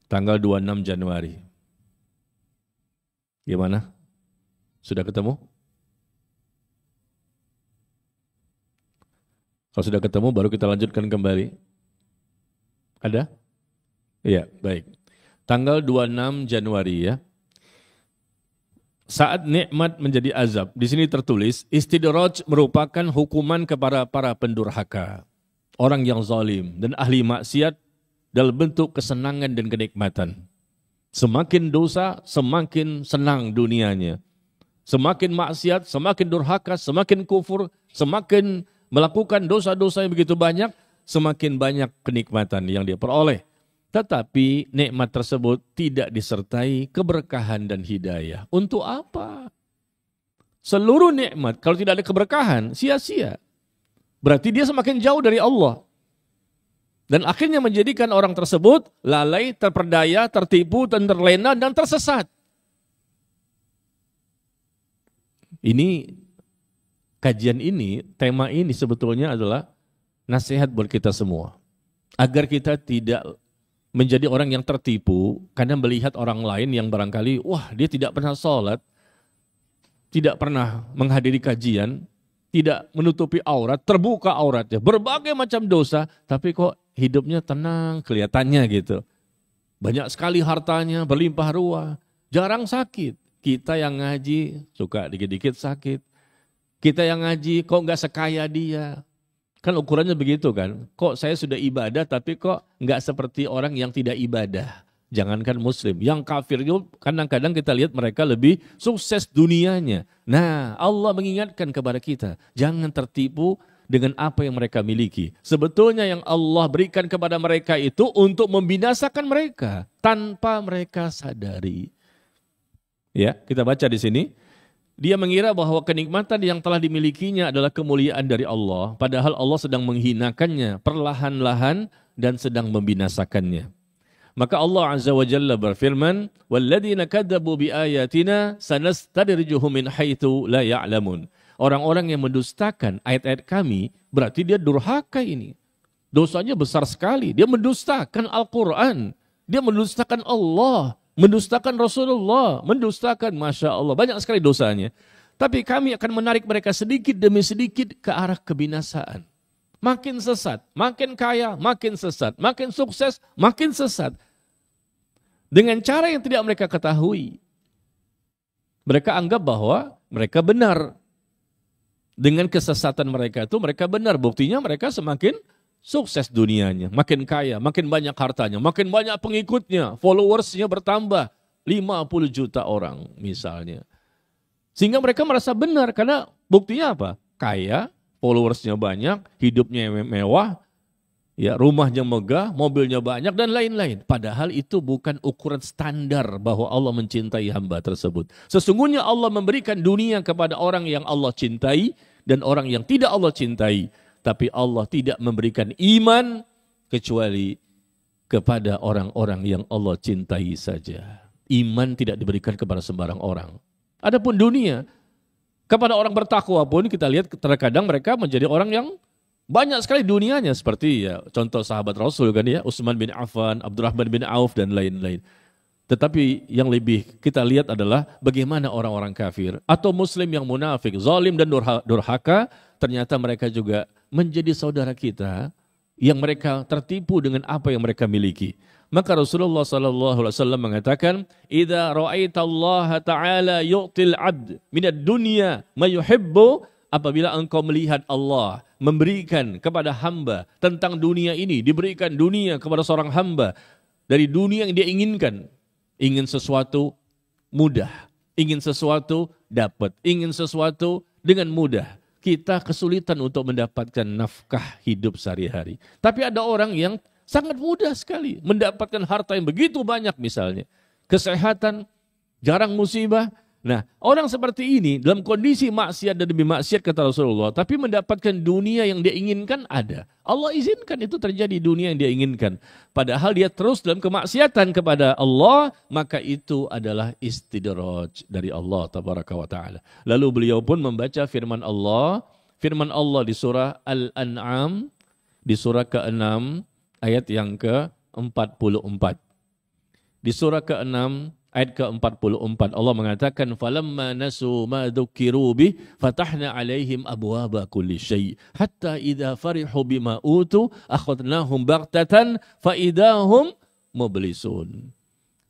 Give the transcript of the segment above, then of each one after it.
Tanggal 26 Januari. Gimana? Sudah ketemu? Kalau sudah ketemu baru kita lanjutkan kembali. Ada? Iya, baik. Tanggal 26 Januari ya. Saat nikmat menjadi azab. Di sini tertulis, istidraj merupakan hukuman kepada para pendurhaka, orang yang zalim dan ahli maksiat dalam bentuk kesenangan dan kenikmatan. Semakin dosa, semakin senang dunianya. Semakin maksiat, semakin durhaka, semakin kufur, semakin melakukan dosa-dosa yang begitu banyak, semakin banyak kenikmatan yang dia peroleh. Tetapi nikmat tersebut tidak disertai keberkahan dan hidayah. Untuk apa? Seluruh nikmat, kalau tidak ada keberkahan, sia-sia. Berarti dia semakin jauh dari Allah. Dan akhirnya menjadikan orang tersebut lalai, terperdaya, tertipu, dan terlena, dan tersesat. Ini, kajian ini, tema ini sebetulnya adalah nasihat buat kita semua. Agar kita tidak menjadi orang yang tertipu karena melihat orang lain yang barangkali, wah dia tidak pernah sholat, tidak pernah menghadiri kajian, tidak menutupi aurat, terbuka auratnya, berbagai macam dosa, tapi kok hidupnya tenang kelihatannya gitu. Banyak sekali hartanya, berlimpah ruah, jarang sakit. Kita yang ngaji suka dikit-dikit sakit. Kita yang ngaji kok nggak sekaya dia. Kan ukurannya begitu kan. Kok saya sudah ibadah tapi kok nggak seperti orang yang tidak ibadah. Jangankan muslim. Yang kafir itu kadang-kadang kita lihat mereka lebih sukses dunianya. Nah Allah mengingatkan kepada kita. Jangan tertipu dengan apa yang mereka miliki. Sebetulnya yang Allah berikan kepada mereka itu untuk membinasakan mereka. Tanpa mereka sadari. Ya, kita baca di sini. Dia mengira bahwa kenikmatan yang telah dimilikinya adalah kemuliaan dari Allah. Padahal Allah sedang menghinakannya perlahan-lahan dan sedang membinasakannya. Maka Allah Azza wa Jalla berfirman, "Walladzina kadzabu biayatina sanastadrijuhum min haitsu la ya'lamun." Orang-orang yang mendustakan ayat-ayat kami, berarti dia durhaka ini. Dosanya besar sekali. Dia mendustakan Al-Quran. Dia mendustakan Allah. Mendustakan Rasulullah, mendustakan Masya Allah, banyak sekali dosanya. Tapi kami akan menarik mereka sedikit demi sedikit ke arah kebinasaan. Makin sesat, makin kaya, makin sesat, makin sukses, makin sesat. Dengan cara yang tidak mereka ketahui. Mereka anggap bahwa mereka benar. Dengan kesesatan mereka itu mereka benar, buktinya mereka semakin sukses dunianya, makin kaya, makin banyak hartanya, makin banyak pengikutnya, followersnya bertambah 50 juta orang misalnya. Sehingga mereka merasa benar karena buktinya apa? Kaya, followersnya banyak, hidupnya mewah, ya rumahnya megah, mobilnya banyak dan lain-lain. Padahal itu bukan ukuran standar bahwa Allah mencintai hamba tersebut. Sesungguhnya Allah memberikan dunia kepada orang yang Allah cintai dan orang yang tidak Allah cintai. Tapi Allah tidak memberikan iman kecuali kepada orang-orang yang Allah cintai saja. Iman tidak diberikan kepada sembarang orang. Adapun dunia, kepada orang bertakwa pun kita lihat terkadang mereka menjadi orang yang banyak sekali dunianya. Seperti ya contoh sahabat Rasul kan ya, Utsman bin Affan, Abdurrahman bin Auf dan lain-lain. Tetapi yang lebih kita lihat adalah bagaimana orang-orang kafir atau muslim yang munafik, zalim dan durhaka, ternyata mereka juga menjadi saudara kita yang mereka tertipu dengan apa yang mereka miliki. Maka Rasulullah SAW mengatakan, "Idza ra'aitallaha ta'ala yu'til 'abd minad dunya ma yuhibbu," apabila engkau melihat Allah memberikan kepada hamba tentang dunia ini, diberikan dunia kepada seorang hamba dari dunia yang dia inginkan. Ingin sesuatu mudah, ingin sesuatu dapat, ingin sesuatu dengan mudah. Kita kesulitan untuk mendapatkan nafkah hidup sehari-hari. Tapi ada orang yang sangat mudah sekali mendapatkan harta yang begitu banyak misalnya. Kesehatan, jarang musibah. Nah, orang seperti ini dalam kondisi maksiat dan demi maksiat kata Rasulullah, tapi mendapatkan dunia yang dia inginkan ada. Allah izinkan itu terjadi dunia yang dia inginkan. Padahal dia terus dalam kemaksiatan kepada Allah, maka itu adalah istidraj dari Allah tabaraka wa ta'ala. Lalu beliau pun membaca firman Allah di surah Al-An'am, di surah ke-6 ayat yang ke-44. Di surah ke-6 ayat ke-44 Allah mengatakan falamma nasu ma dzukiru bih fatahna alaihim abwaaba kulli syai hatta idza farihu bima utu akhadnahum baghtatan fa idahum mublisun.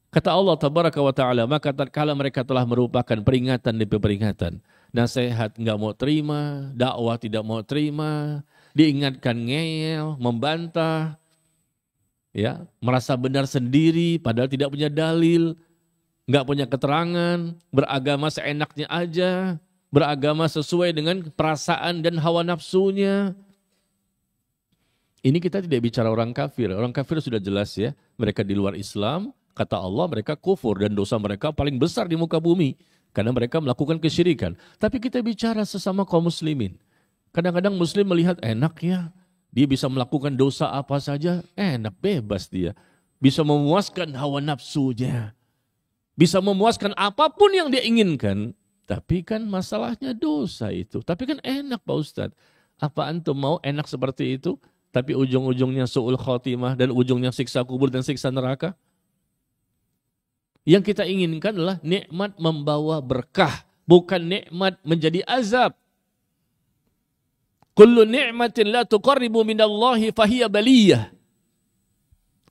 Kata Allah tabaraka wa taala, maka tatkala mereka telah merupakan peringatan demi peringatan, nasihat enggak mau terima, dakwah tidak mau terima, diingatkan ngeyel, membantah, ya, merasa benar sendiri padahal tidak punya dalil, enggak punya keterangan, beragama seenaknya aja, beragama sesuai dengan perasaan dan hawa nafsunya. Ini kita tidak bicara orang kafir. Orang kafir sudah jelas ya, mereka di luar Islam. Kata Allah mereka kufur dan dosa mereka paling besar di muka bumi. Karena mereka melakukan kesyirikan. Tapi kita bicara sesama kaum muslimin. Kadang-kadang muslim melihat enak ya. Dia bisa melakukan dosa apa saja. Enak, bebas dia. Bisa memuaskan hawa nafsunya. Bisa memuaskan apapun yang dia inginkan. Tapi kan masalahnya dosa itu. Tapi kan enak Pak Ustadz. Apa antum mau enak seperti itu? Tapi ujung-ujungnya su'ul khotimah dan ujungnya siksa kubur dan siksa neraka? Yang kita inginkan adalah nikmat membawa berkah, bukan nikmat menjadi azab. Kullu ni'matin la tuqarribu minallahi fahiya baliyah.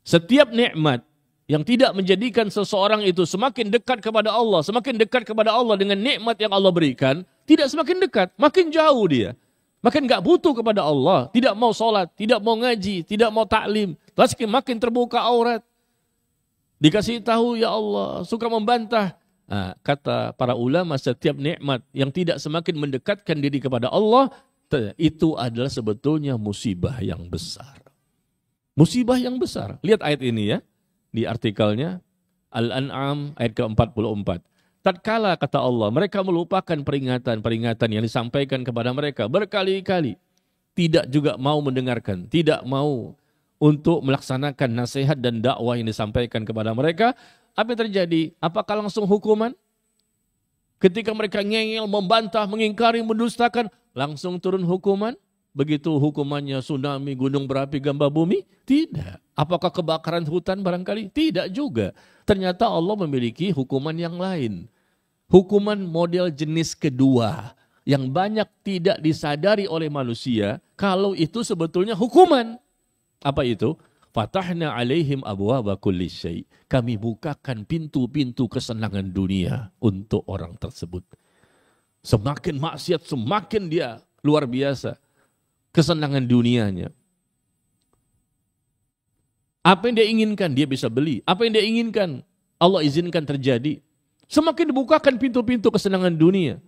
Setiap nikmat yang tidak menjadikan seseorang itu semakin dekat kepada Allah, semakin dekat kepada Allah dengan nikmat yang Allah berikan, tidak semakin dekat, makin jauh dia. Makin gak butuh kepada Allah, tidak mau sholat, tidak mau ngaji, tidak mau taklim, makin terbuka aurat. Dikasih tahu ya Allah, suka membantah. Nah, kata para ulama setiap nikmat yang tidak semakin mendekatkan diri kepada Allah, itu adalah sebetulnya musibah yang besar. Musibah yang besar. Lihat ayat ini ya, di artikelnya Al-An'am ayat ke-44. Tatkala kata Allah, mereka melupakan peringatan-peringatan yang disampaikan kepada mereka berkali-kali. Tidak juga mau mendengarkan, tidak mau untuk melaksanakan nasihat dan dakwah yang disampaikan kepada mereka. Apa yang terjadi? Apakah langsung hukuman? Ketika mereka ngeyel, membantah, mengingkari, mendustakan, langsung turun hukuman? Begitu hukumannya tsunami, gunung berapi, gempa bumi? Tidak. Apakah kebakaran hutan barangkali? Tidak juga. Ternyata Allah memiliki hukuman yang lain. Hukuman model jenis kedua yang banyak tidak disadari oleh manusia kalau itu sebetulnya hukuman. Apa itu? Fatahna alaihim abwaaba kulli syai. Kami bukakan pintu-pintu kesenangan dunia untuk orang tersebut. Semakin maksiat, semakin dia luar biasa kesenangan dunianya. Apa yang dia inginkan, dia bisa beli. Apa yang dia inginkan, Allah izinkan terjadi. Semakin dibukakan pintu-pintu kesenangan dunia.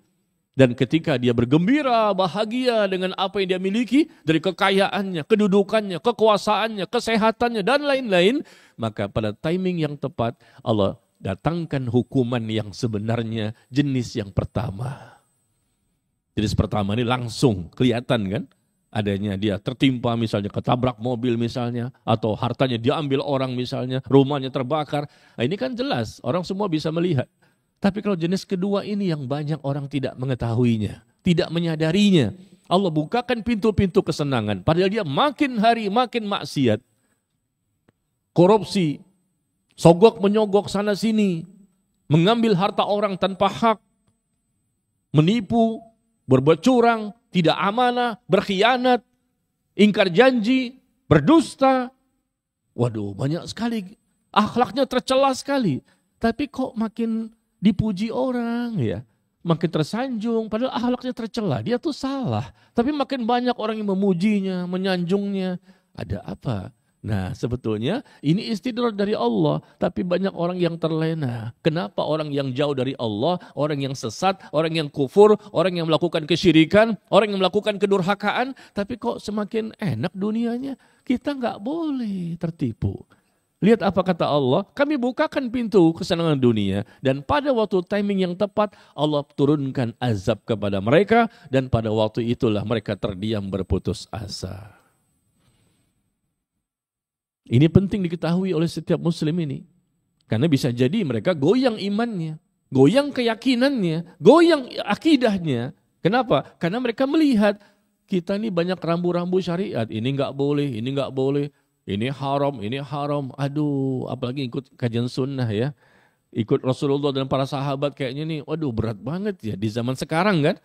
Dan ketika dia bergembira, bahagia dengan apa yang dia miliki, dari kekayaannya, kedudukannya, kekuasaannya, kesehatannya, dan lain-lain, maka pada timing yang tepat, Allah datangkan hukuman yang sebenarnya jenis yang pertama. Jenis pertama ini langsung kelihatan kan, adanya dia tertimpa misalnya, ketabrak mobil misalnya, atau hartanya diambil orang misalnya, rumahnya terbakar. Nah, ini kan jelas, orang semua bisa melihat. Tapi kalau jenis kedua ini yang banyak orang tidak mengetahuinya, tidak menyadarinya. Allah bukakan pintu-pintu kesenangan, padahal dia makin hari makin maksiat. Korupsi, sogok menyogok sana sini, mengambil harta orang tanpa hak, menipu, berbuat curang, tidak amanah, berkhianat, ingkar janji, berdusta. Waduh, banyak sekali, akhlaknya tercela sekali. Tapi kok makin dipuji orang ya, makin tersanjung, padahal akhlaknya tercela, dia tuh salah. Tapi makin banyak orang yang memujinya, menyanjungnya. Ada apa? Nah sebetulnya ini istidrak dari Allah, tapi banyak orang yang terlena. Kenapa orang yang jauh dari Allah, orang yang sesat, orang yang kufur, orang yang melakukan kesyirikan, orang yang melakukan kedurhakaan, tapi kok semakin enak dunianya? Kita nggak boleh tertipu. Lihat apa kata Allah, kami bukakan pintu kesenangan dunia dan pada waktu timing yang tepat Allah turunkan azab kepada mereka dan pada waktu itulah mereka terdiam berputus asa. Ini penting diketahui oleh setiap muslim ini. Karena bisa jadi mereka goyang imannya, goyang keyakinannya, goyang akidahnya. Kenapa? Karena mereka melihat kita ini banyak rambu-rambu syariat, ini enggak boleh, ini enggak boleh. Ini haram. Aduh, apalagi ikut kajian sunnah ya. Ikut Rasulullah dan para sahabat kayaknya nih, waduh berat banget ya di zaman sekarang kan.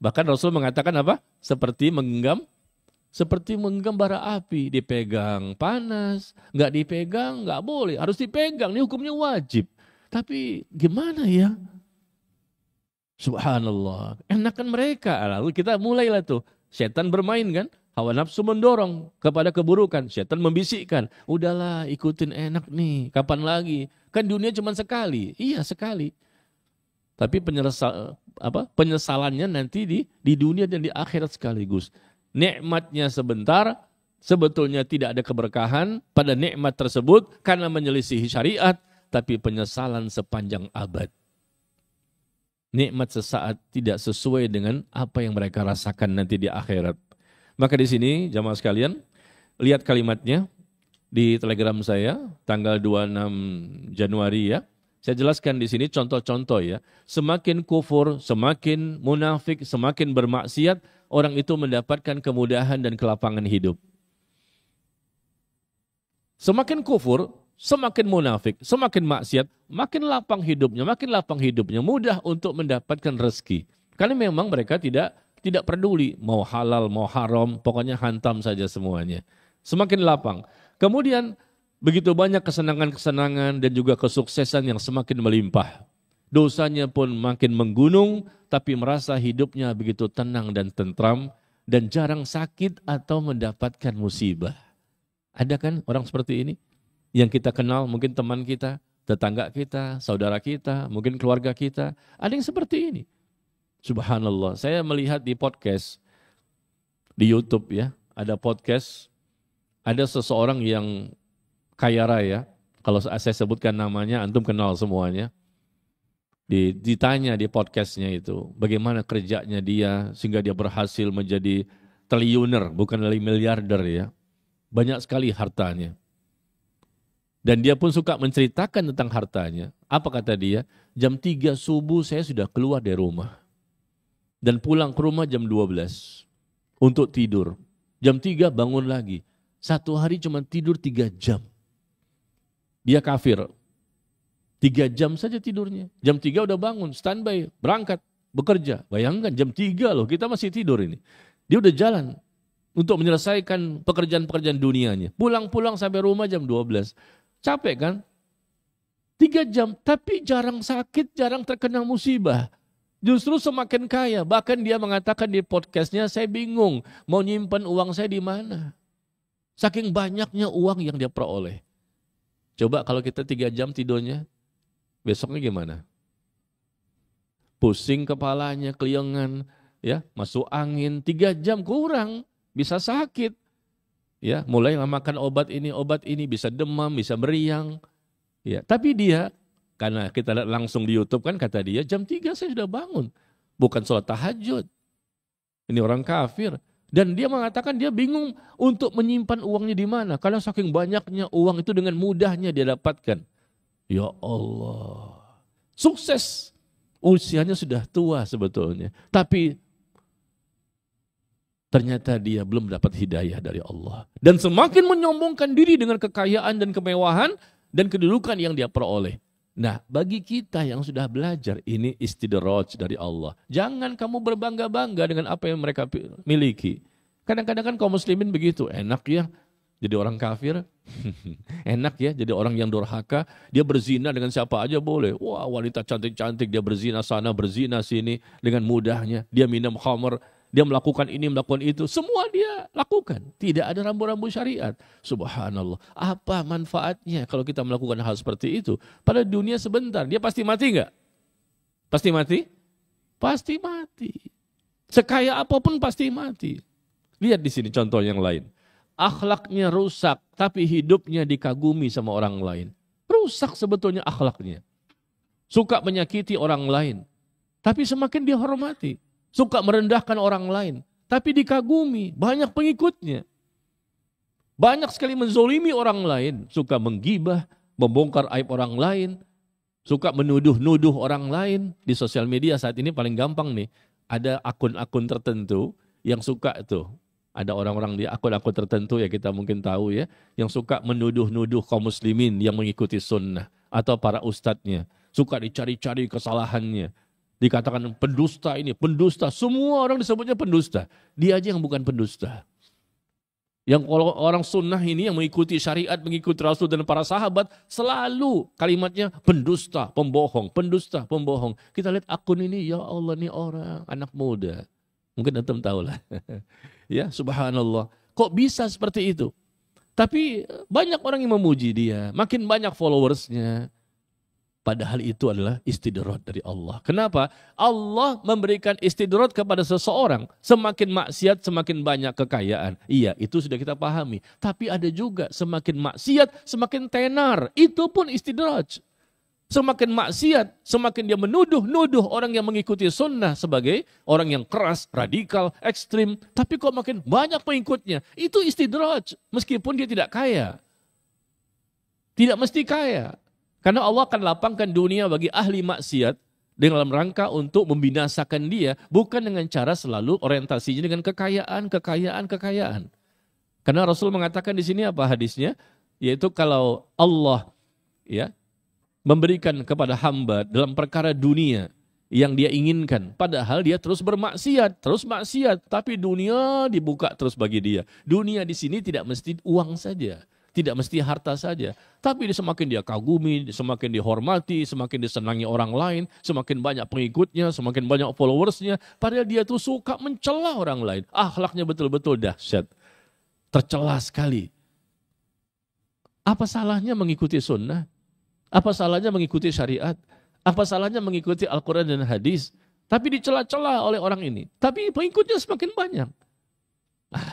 Bahkan Rasul mengatakan apa? Seperti menggenggam bara api, dipegang panas, nggak dipegang nggak boleh, harus dipegang, ini hukumnya wajib. Tapi gimana ya? Subhanallah, enakan mereka. Lalu kita mulailah tuh, setan bermain kan, hawa nafsu mendorong kepada keburukan, setan membisikkan, udahlah ikutin enak nih, kapan lagi? Kan dunia cuma sekali, iya sekali. Tapi penyesalannya nanti di dunia dan di akhirat sekaligus. Nikmatnya sebentar, sebetulnya tidak ada keberkahan pada nikmat tersebut karena menyelisihi syariat, tapi penyesalan sepanjang abad. Nikmat sesaat tidak sesuai dengan apa yang mereka rasakan nanti di akhirat. Maka di sini jamaah sekalian, lihat kalimatnya di Telegram saya tanggal 26 Januari ya. Saya jelaskan di sini contoh-contoh ya. Semakin kufur, semakin munafik, semakin bermaksiat, orang itu mendapatkan kemudahan dan kelapangan hidup. Semakin kufur, semakin munafik, semakin maksiat, makin lapang hidupnya, mudah untuk mendapatkan rezeki. Karena memang mereka tidak peduli, mau halal, mau haram, pokoknya hantam saja semuanya. Semakin lapang. Kemudian begitu banyak kesenangan-kesenangan dan juga kesuksesan yang semakin melimpah. Dosanya pun makin menggunung, tapi merasa hidupnya begitu tenang dan tentram, dan jarang sakit atau mendapatkan musibah. Ada kan orang seperti ini? Yang kita kenal, mungkin teman kita, tetangga kita, saudara kita, mungkin keluarga kita. Ada yang seperti ini. Subhanallah, saya melihat di podcast, di YouTube ya, ada podcast, ada seseorang yang kaya raya, kalau saya sebutkan namanya, antum kenal semuanya. Ditanya di podcastnya itu, bagaimana kerjanya dia, sehingga dia berhasil menjadi triliuner, bukan lagi miliarder ya. Banyak sekali hartanya. Dan dia pun suka menceritakan tentang hartanya. Apa kata dia? Jam 3 subuh saya sudah keluar dari rumah. Dan pulang ke rumah jam 12 untuk tidur. Jam 3 bangun lagi. Satu hari cuma tidur 3 jam. Dia kafir. 3 jam saja tidurnya. Jam 3 udah bangun, standby, berangkat, bekerja. Bayangkan jam 3 loh, kita masih tidur ini. Dia udah jalan untuk menyelesaikan pekerjaan-pekerjaan dunianya. Pulang-pulang sampai rumah jam 12. Capek kan? 3 jam, tapi jarang sakit, jarang terkena musibah. Justru semakin kaya. Bahkan dia mengatakan di podcastnya, saya bingung mau nyimpan uang saya di mana. Saking banyaknya uang yang dia peroleh. Coba kalau kita 3 jam tidurnya, besoknya gimana? Pusing kepalanya, keliengan, ya, masuk angin, 3 jam kurang, bisa sakit. Ya, mulai makan obat ini bisa demam, bisa meriang. Ya, tapi dia, karena kita lihat langsung di YouTube kan kata dia, jam 3 saya sudah bangun. Bukan sholat tahajud. Ini orang kafir. Dan dia mengatakan dia bingung untuk menyimpan uangnya di mana. Karena saking banyaknya uang itu dengan mudahnya dia dapatkan. Ya Allah. Sukses. Usianya sudah tua sebetulnya. Tapi ternyata dia belum dapat hidayah dari Allah. Dan semakin menyombongkan diri dengan kekayaan dan kemewahan dan kedudukan yang dia peroleh. Nah, bagi kita yang sudah belajar, ini istidraj dari Allah. Jangan kamu berbangga-bangga dengan apa yang mereka miliki. Kadang-kadang kan kaum muslimin begitu, enak ya jadi orang kafir, enak ya jadi orang yang durhaka, dia berzina dengan siapa aja boleh. Wah, wanita cantik-cantik, dia berzina sana, berzina sini dengan mudahnya. Dia minum khamr, dia melakukan ini, melakukan itu, semua dia lakukan. Tidak ada rambu-rambu syariat. Subhanallah. Apa manfaatnya kalau kita melakukan hal seperti itu? Pada dunia sebentar, dia pasti mati enggak? Pasti mati? Pasti mati. Sekaya apapun pasti mati. Lihat di sini contoh yang lain. Akhlaknya rusak, tapi hidupnya dikagumi sama orang lain. Rusak sebetulnya akhlaknya. Suka menyakiti orang lain, tapi semakin dihormati. Suka merendahkan orang lain, tapi dikagumi, banyak pengikutnya. Banyak sekali menzolimi orang lain, suka menggibah, membongkar aib orang lain, suka menuduh-nuduh orang lain. Di sosial media saat ini paling gampang nih, ada akun-akun tertentu yang suka tuh. Ada orang-orang di akun-akun tertentu ya kita mungkin tahu ya, yang suka menuduh-nuduh kaum muslimin yang mengikuti sunnah atau para ustadznya. Suka dicari-cari kesalahannya. Dikatakan pendusta ini, pendusta. Semua orang disebutnya pendusta. Dia aja yang bukan pendusta. Yang kalau orang sunnah ini yang mengikuti syariat, mengikuti Rasul dan para sahabat, selalu kalimatnya pendusta, pembohong, pendusta, pembohong. Kita lihat akun ini, ya Allah nih orang, anak muda. Mungkin antum tahu lah. Ya, subhanallah. Kok bisa seperti itu? Tapi banyak orang yang memuji dia, makin banyak followersnya. Padahal itu adalah istidrat dari Allah. Kenapa? Allah memberikan istidrat kepada seseorang. Semakin maksiat, semakin banyak kekayaan. Iya, itu sudah kita pahami. Tapi ada juga semakin maksiat, semakin tenar. Itu pun istidrat. Semakin maksiat, semakin dia menuduh-nuduh orang yang mengikuti sunnah sebagai orang yang keras, radikal, ekstrim. Tapi kok makin banyak pengikutnya. Itu istidraj, meskipun dia tidak kaya. Tidak mesti kaya. Karena Allah akan lapangkan dunia bagi ahli maksiat dalam rangka untuk membinasakan dia. Bukan dengan cara selalu orientasinya dengan kekayaan. Karena Rasul mengatakan di sini apa hadisnya? Yaitu kalau Allah ya memberikan kepada hamba dalam perkara dunia yang dia inginkan. Padahal dia terus bermaksiat, terus maksiat. Tapi dunia dibuka terus bagi dia. Dunia di sini tidak mesti uang saja. Tidak mesti harta saja. Tapi semakin dia kagumi, semakin dihormati, semakin disenangi orang lain, semakin banyak pengikutnya, semakin banyak followersnya. Padahal dia tuh suka mencela orang lain. Akhlaknya betul-betul dahsyat. Tercela sekali. Apa salahnya mengikuti sunnah? Apa salahnya mengikuti syariat? Apa salahnya mengikuti Al-Quran dan hadis? Tapi dicela-cela oleh orang ini. Tapi pengikutnya semakin banyak.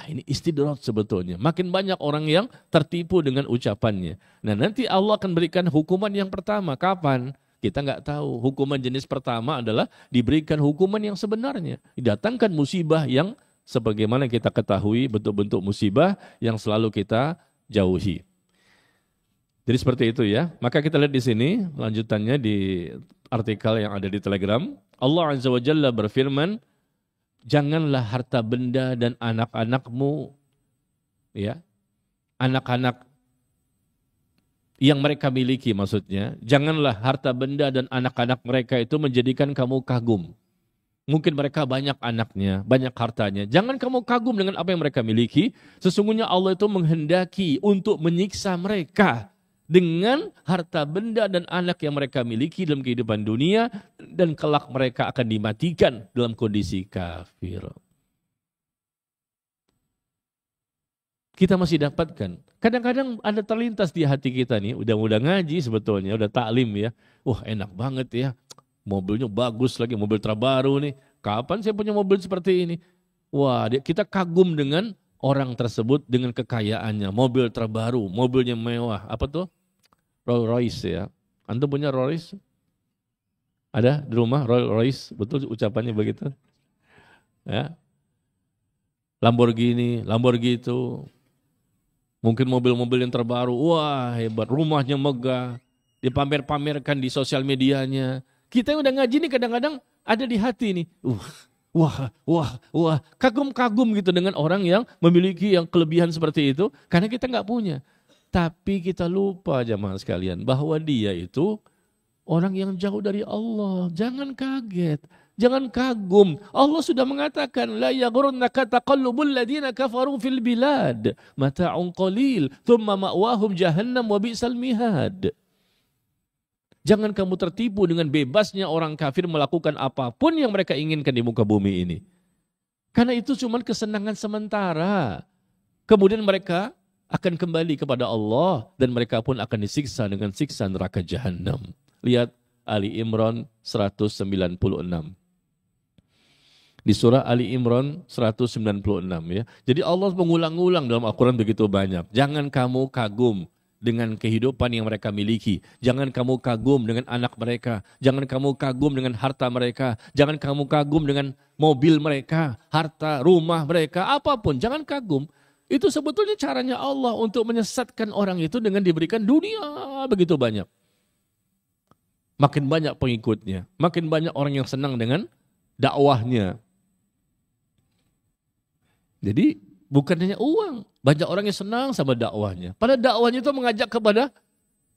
Ini istidrat sebetulnya. Makin banyak orang yang tertipu dengan ucapannya. Nah, nanti Allah akan berikan hukuman yang pertama. Kapan? Kita nggak tahu. Hukuman jenis pertama adalah diberikan hukuman yang sebenarnya. Didatangkan musibah yang sebagaimana kita ketahui bentuk-bentuk musibah yang selalu kita jauhi. Jadi seperti itu ya. Maka kita lihat di sini lanjutannya di artikel yang ada di Telegram. Allah Azza wa Jalla berfirman, janganlah harta benda dan anak-anakmu, ya, anak-anak yang mereka miliki maksudnya, janganlah harta benda dan anak-anak mereka itu menjadikan kamu kagum. Mungkin mereka banyak anaknya, banyak hartanya. Jangan kamu kagum dengan apa yang mereka miliki. Sesungguhnya Allah itu menghendaki untuk menyiksa mereka dengan harta benda dan anak yang mereka miliki dalam kehidupan dunia, dan kelak mereka akan dimatikan dalam kondisi kafir. Kita masih dapatkan. Kadang-kadang ada terlintas di hati kita nih, udah ngaji sebetulnya, udah taklim ya. Wah enak banget ya, mobilnya bagus lagi, mobil terbaru nih. Kapan saya punya mobil seperti ini? Wah, kita kagum dengan orang tersebut dengan kekayaannya, mobil terbaru, mobilnya mewah. Apa tuh? Rolls Royce ya. Antum punya Rolls Royce? Ada di rumah Rolls Royce? Betul ucapannya begitu? Ya. Lamborghini itu. Mungkin mobil-mobil yang terbaru. Wah hebat, rumahnya megah. Dipamer-pamerkan di sosial medianya. Kita yang udah ngaji nih kadang-kadang ada di hati nih. Wah, kagum-kagum gitu dengan orang yang memiliki yang kelebihan seperti itu, karena kita nggak punya. Tapi kita lupa jamaah sekalian bahwa dia itu orang yang jauh dari Allah. Jangan kaget, jangan kagum. Allah sudah mengatakan, la yaghurrannaka taqallubul ladzina kafaru fil bilad, mata'un qalil, thumma ma'wahum jahannam wa bi'sal mihad. Jangan kamu tertipu dengan bebasnya orang kafir melakukan apapun yang mereka inginkan di muka bumi ini. Karena itu cuma kesenangan sementara. Kemudian mereka akan kembali kepada Allah dan mereka pun akan disiksa dengan siksa neraka Jahannam. Lihat Ali Imran 196. Di surah Ali Imran 196 ya. Jadi Allah mengulang-ulang dalam Al-Quran begitu banyak. Jangan kamu kagum dengan kehidupan yang mereka miliki. Jangan kamu kagum dengan anak mereka. Jangan kamu kagum dengan harta mereka. Jangan kamu kagum dengan mobil mereka, harta, rumah mereka, apapun. Jangan kagum. Itu sebetulnya caranya Allah untuk menyesatkan orang itu dengan diberikan dunia begitu banyak. Makin banyak pengikutnya. Makin banyak orang yang senang dengan dakwahnya. Jadi Bukan hanya uang. Banyak orang yang senang sama dakwahnya. Padahal dakwahnya itu mengajak kepada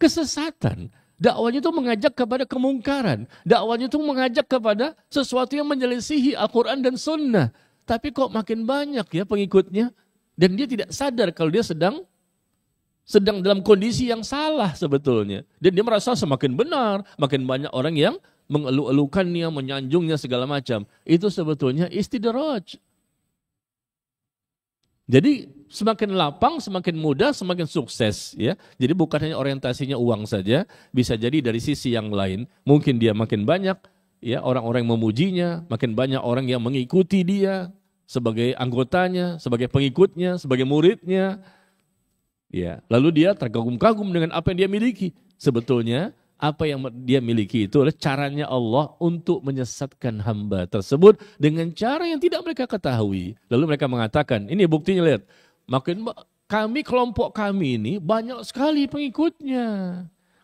kesesatan. Dakwahnya itu mengajak kepada kemungkaran. Dakwahnya itu mengajak kepada sesuatu yang menyelisihi Al-Quran dan Sunnah. Tapi kok makin banyak ya pengikutnya. Dan dia tidak sadar kalau dia sedang dalam kondisi yang salah sebetulnya. Dan dia merasa semakin benar. Makin banyak orang yang mengeluh-elukannya, menyanjungnya segala macam. Itu sebetulnya istidraj. Jadi semakin lapang, semakin mudah, semakin sukses ya. Jadi bukan hanya orientasinya uang saja, bisa jadi dari sisi yang lain. Mungkin dia makin banyak ya orang-orang yang memujinya, makin banyak orang yang mengikuti dia sebagai anggotanya, sebagai pengikutnya, sebagai muridnya. Ya, lalu dia terkagum-kagum dengan apa yang dia miliki. Sebetulnya apa yang dia miliki itu adalah caranya Allah untuk menyesatkan hamba tersebut dengan cara yang tidak mereka ketahui. Lalu mereka mengatakan, ini buktinya lihat, kelompok kami ini banyak sekali pengikutnya.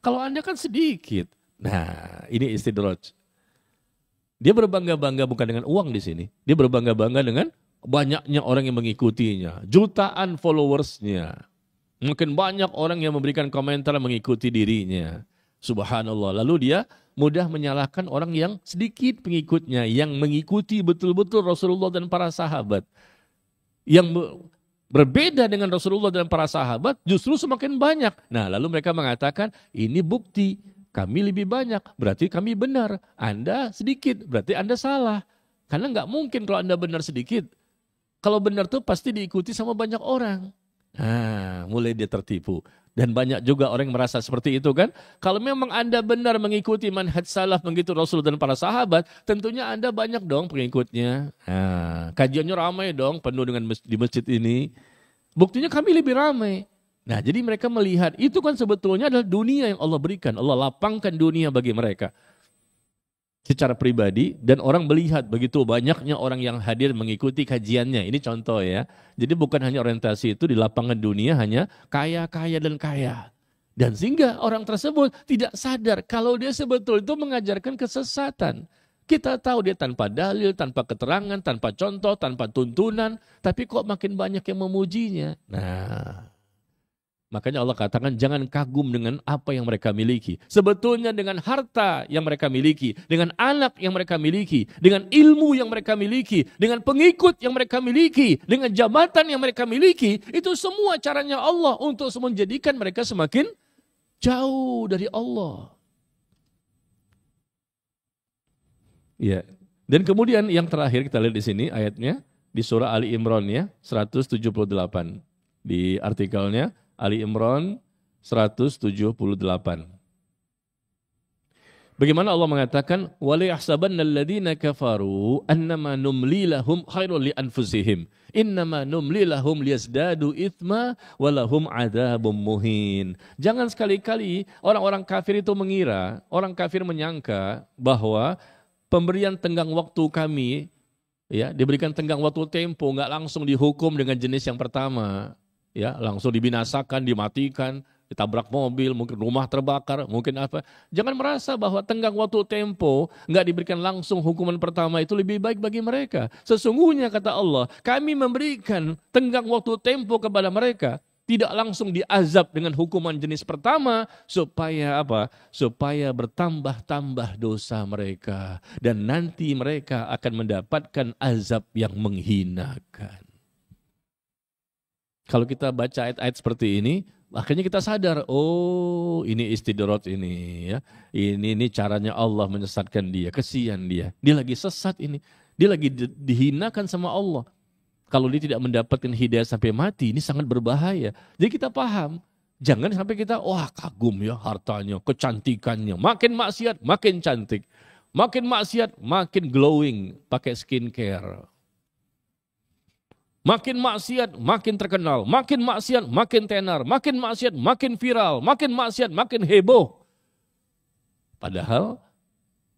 Kalau Anda kan sedikit. Nah, ini istidraj. Dia berbangga-bangga bukan dengan uang di sini. Dia berbangga-bangga dengan banyaknya orang yang mengikutinya, jutaan followersnya. Mungkin banyak orang yang memberikan komentar mengikuti dirinya. Subhanallah. Lalu dia mudah menyalahkan orang yang sedikit pengikutnya, yang mengikuti betul-betul Rasulullah dan para sahabat. Yang berbeda dengan Rasulullah dan para sahabat justru semakin banyak. Nah, lalu mereka mengatakan, ini bukti kami lebih banyak, berarti kami benar. Anda sedikit, berarti Anda salah. Karena nggak mungkin kalau Anda benar sedikit. Kalau benar tuh pasti diikuti sama banyak orang. Nah, mulai dia tertipu. Dan banyak juga orang yang merasa seperti itu kan. Kalau memang Anda benar mengikuti manhaj salaf, mengikuti Rasul dan para sahabat, tentunya Anda banyak dong pengikutnya. Nah, kajiannya ramai dong, penuh dengan di masjid ini. Buktinya kami lebih ramai. Nah, jadi mereka melihat itu kan sebetulnya adalah dunia yang Allah berikan. Allah lapangkan dunia bagi mereka. Secara pribadi, dan orang melihat begitu banyaknya orang yang hadir mengikuti kajiannya. Ini contoh ya. Jadi bukan hanya orientasi itu di lapangan dunia hanya kaya, kaya, dan kaya. Dan sehingga orang tersebut tidak sadar kalau dia sebetulnya itu mengajarkan kesesatan. Kita tahu dia tanpa dalil, tanpa keterangan, tanpa contoh, tanpa tuntunan. Tapi kok makin banyak yang memujinya. Nah, makanya Allah katakan jangan kagum dengan apa yang mereka miliki. Sebetulnya dengan harta yang mereka miliki, dengan anak yang mereka miliki, dengan ilmu yang mereka miliki, dengan pengikut yang mereka miliki, dengan jabatan yang mereka miliki, itu semua caranya Allah untuk menjadikan mereka semakin jauh dari Allah. Ya. Dan kemudian yang terakhir kita lihat di sini ayatnya di surah Ali Imran ya, 178. Di artikelnya Ali Imran 178. Bagaimana Allah mengatakan wala yahsabannal ladzina kafaru annama numli lahum khairul li anfusihim innama numli lahum liyazdadu itsma walahum adzabum muhin. Jangan sekali-kali orang-orang kafir itu mengira, orang kafir menyangka bahwa pemberian tenggang waktu kami ya diberikan tenggang waktu tempo enggak langsung dihukum dengan jenis yang pertama. Ya, langsung dibinasakan, dimatikan, ditabrak mobil, mungkin rumah terbakar, mungkin apa. Jangan merasa bahwa tenggang waktu tempo enggak diberikan langsung hukuman pertama itu lebih baik bagi mereka. Sesungguhnya kata Allah, kami memberikan tenggang waktu tempo kepada mereka, tidak langsung diazab dengan hukuman jenis pertama supaya apa? Supaya bertambah-tambah dosa mereka dan nanti mereka akan mendapatkan azab yang menghinakan. Kalau kita baca ayat-ayat seperti ini, akhirnya kita sadar, oh ini istidraj ini ya. Ini caranya Allah menyesatkan dia, kesian dia. Dia lagi sesat ini. Dia lagi dihinakan sama Allah. Kalau dia tidak mendapatkan hidayah sampai mati, ini sangat berbahaya. Jadi kita paham, jangan sampai kita wah kagum ya hartanya, kecantikannya. Makin maksiat, makin cantik. Makin maksiat, makin glowing, pakai skincare. Makin maksiat, makin terkenal. Makin maksiat, makin tenar. Makin maksiat, makin viral. Makin maksiat, makin heboh. Padahal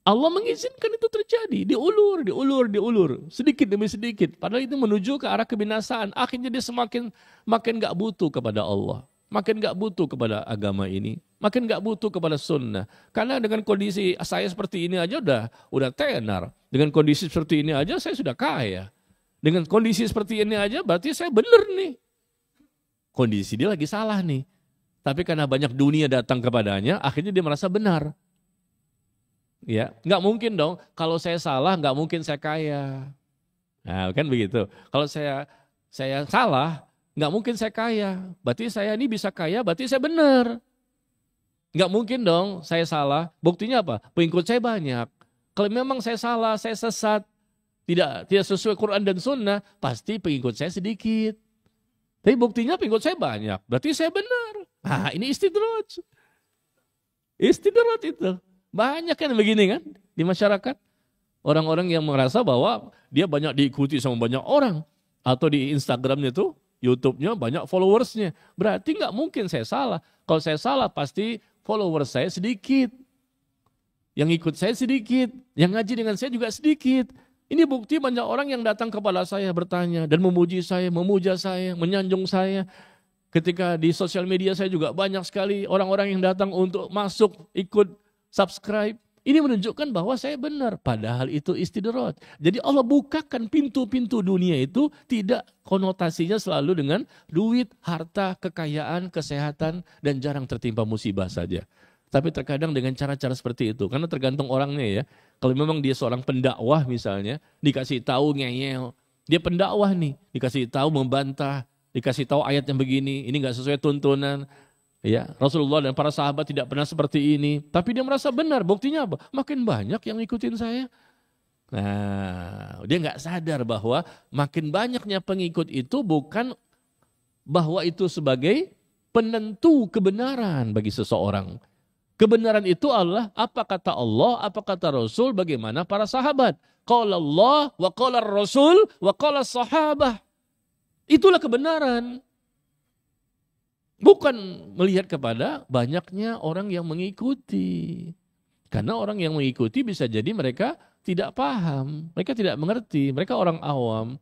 Allah mengizinkan itu terjadi. Diulur. Sedikit demi sedikit. Padahal itu menuju ke arah kebinasaan. Akhirnya dia makin gak butuh kepada Allah. Makin gak butuh kepada agama ini. Makin gak butuh kepada sunnah. Karena dengan kondisi saya seperti ini aja udah tenar. Dengan kondisi seperti ini aja saya sudah kaya. Dengan kondisi seperti ini aja berarti saya benar nih. Kondisi dia lagi salah nih. Tapi karena banyak dunia datang kepadanya, akhirnya dia merasa benar. Ya, nggak mungkin dong. Kalau saya salah, nggak mungkin saya kaya. Nah, kan begitu. Kalau saya salah, nggak mungkin saya kaya. Berarti saya ini bisa kaya, berarti saya benar. Nggak mungkin dong saya salah. Buktinya apa? Pengikut saya banyak. Kalau memang saya salah, saya sesat, tidak sesuai Quran dan Sunnah, pasti pengikut saya sedikit. Tapi buktinya pengikut saya banyak, berarti saya benar. Nah, ini istidraj. Istidraj itu. Banyak kan begini kan di masyarakat. Orang-orang yang merasa bahwa dia banyak diikuti sama banyak orang. Atau di Instagramnya tuh, YouTube-nya banyak followersnya. Berarti nggak mungkin saya salah. Kalau saya salah pasti followers saya sedikit. Yang ikut saya sedikit. Yang ngaji dengan saya juga sedikit. Ini bukti banyak orang yang datang kepada saya bertanya dan memuji saya, memuja saya, menyanjung saya. Ketika di sosial media saya juga banyak sekali orang-orang yang datang untuk masuk, ikut, subscribe. Ini menunjukkan bahwa saya benar. Padahal itu istidraj. Jadi Allah bukakan pintu-pintu dunia itu tidak konotasinya selalu dengan duit, harta, kekayaan, kesehatan, dan jarang tertimpa musibah saja. Tapi terkadang dengan cara-cara seperti itu. Karena tergantung orangnya ya. Kalau memang dia seorang pendakwah misalnya, dikasih tahu ngeyel. Dia pendakwah nih, dikasih tahu membantah, dikasih tahu ayat yang begini, ini nggak sesuai tuntunan. Ya, Rasulullah dan para sahabat tidak pernah seperti ini. Tapi dia merasa benar, buktinya apa? Makin banyak yang ngikutin saya. Nah, dia nggak sadar bahwa makin banyaknya pengikut itu bukan bahwa itu sebagai penentu kebenaran bagi seseorang. Kebenaran itu adalah apa kata Allah, apa kata Rasul, bagaimana para sahabat. Qala Allah wa qala Rasul wa qala sahabah. Itulah kebenaran. Bukan melihat kepada banyaknya orang yang mengikuti. Karena orang yang mengikuti bisa jadi mereka tidak paham, mereka tidak mengerti, mereka orang awam.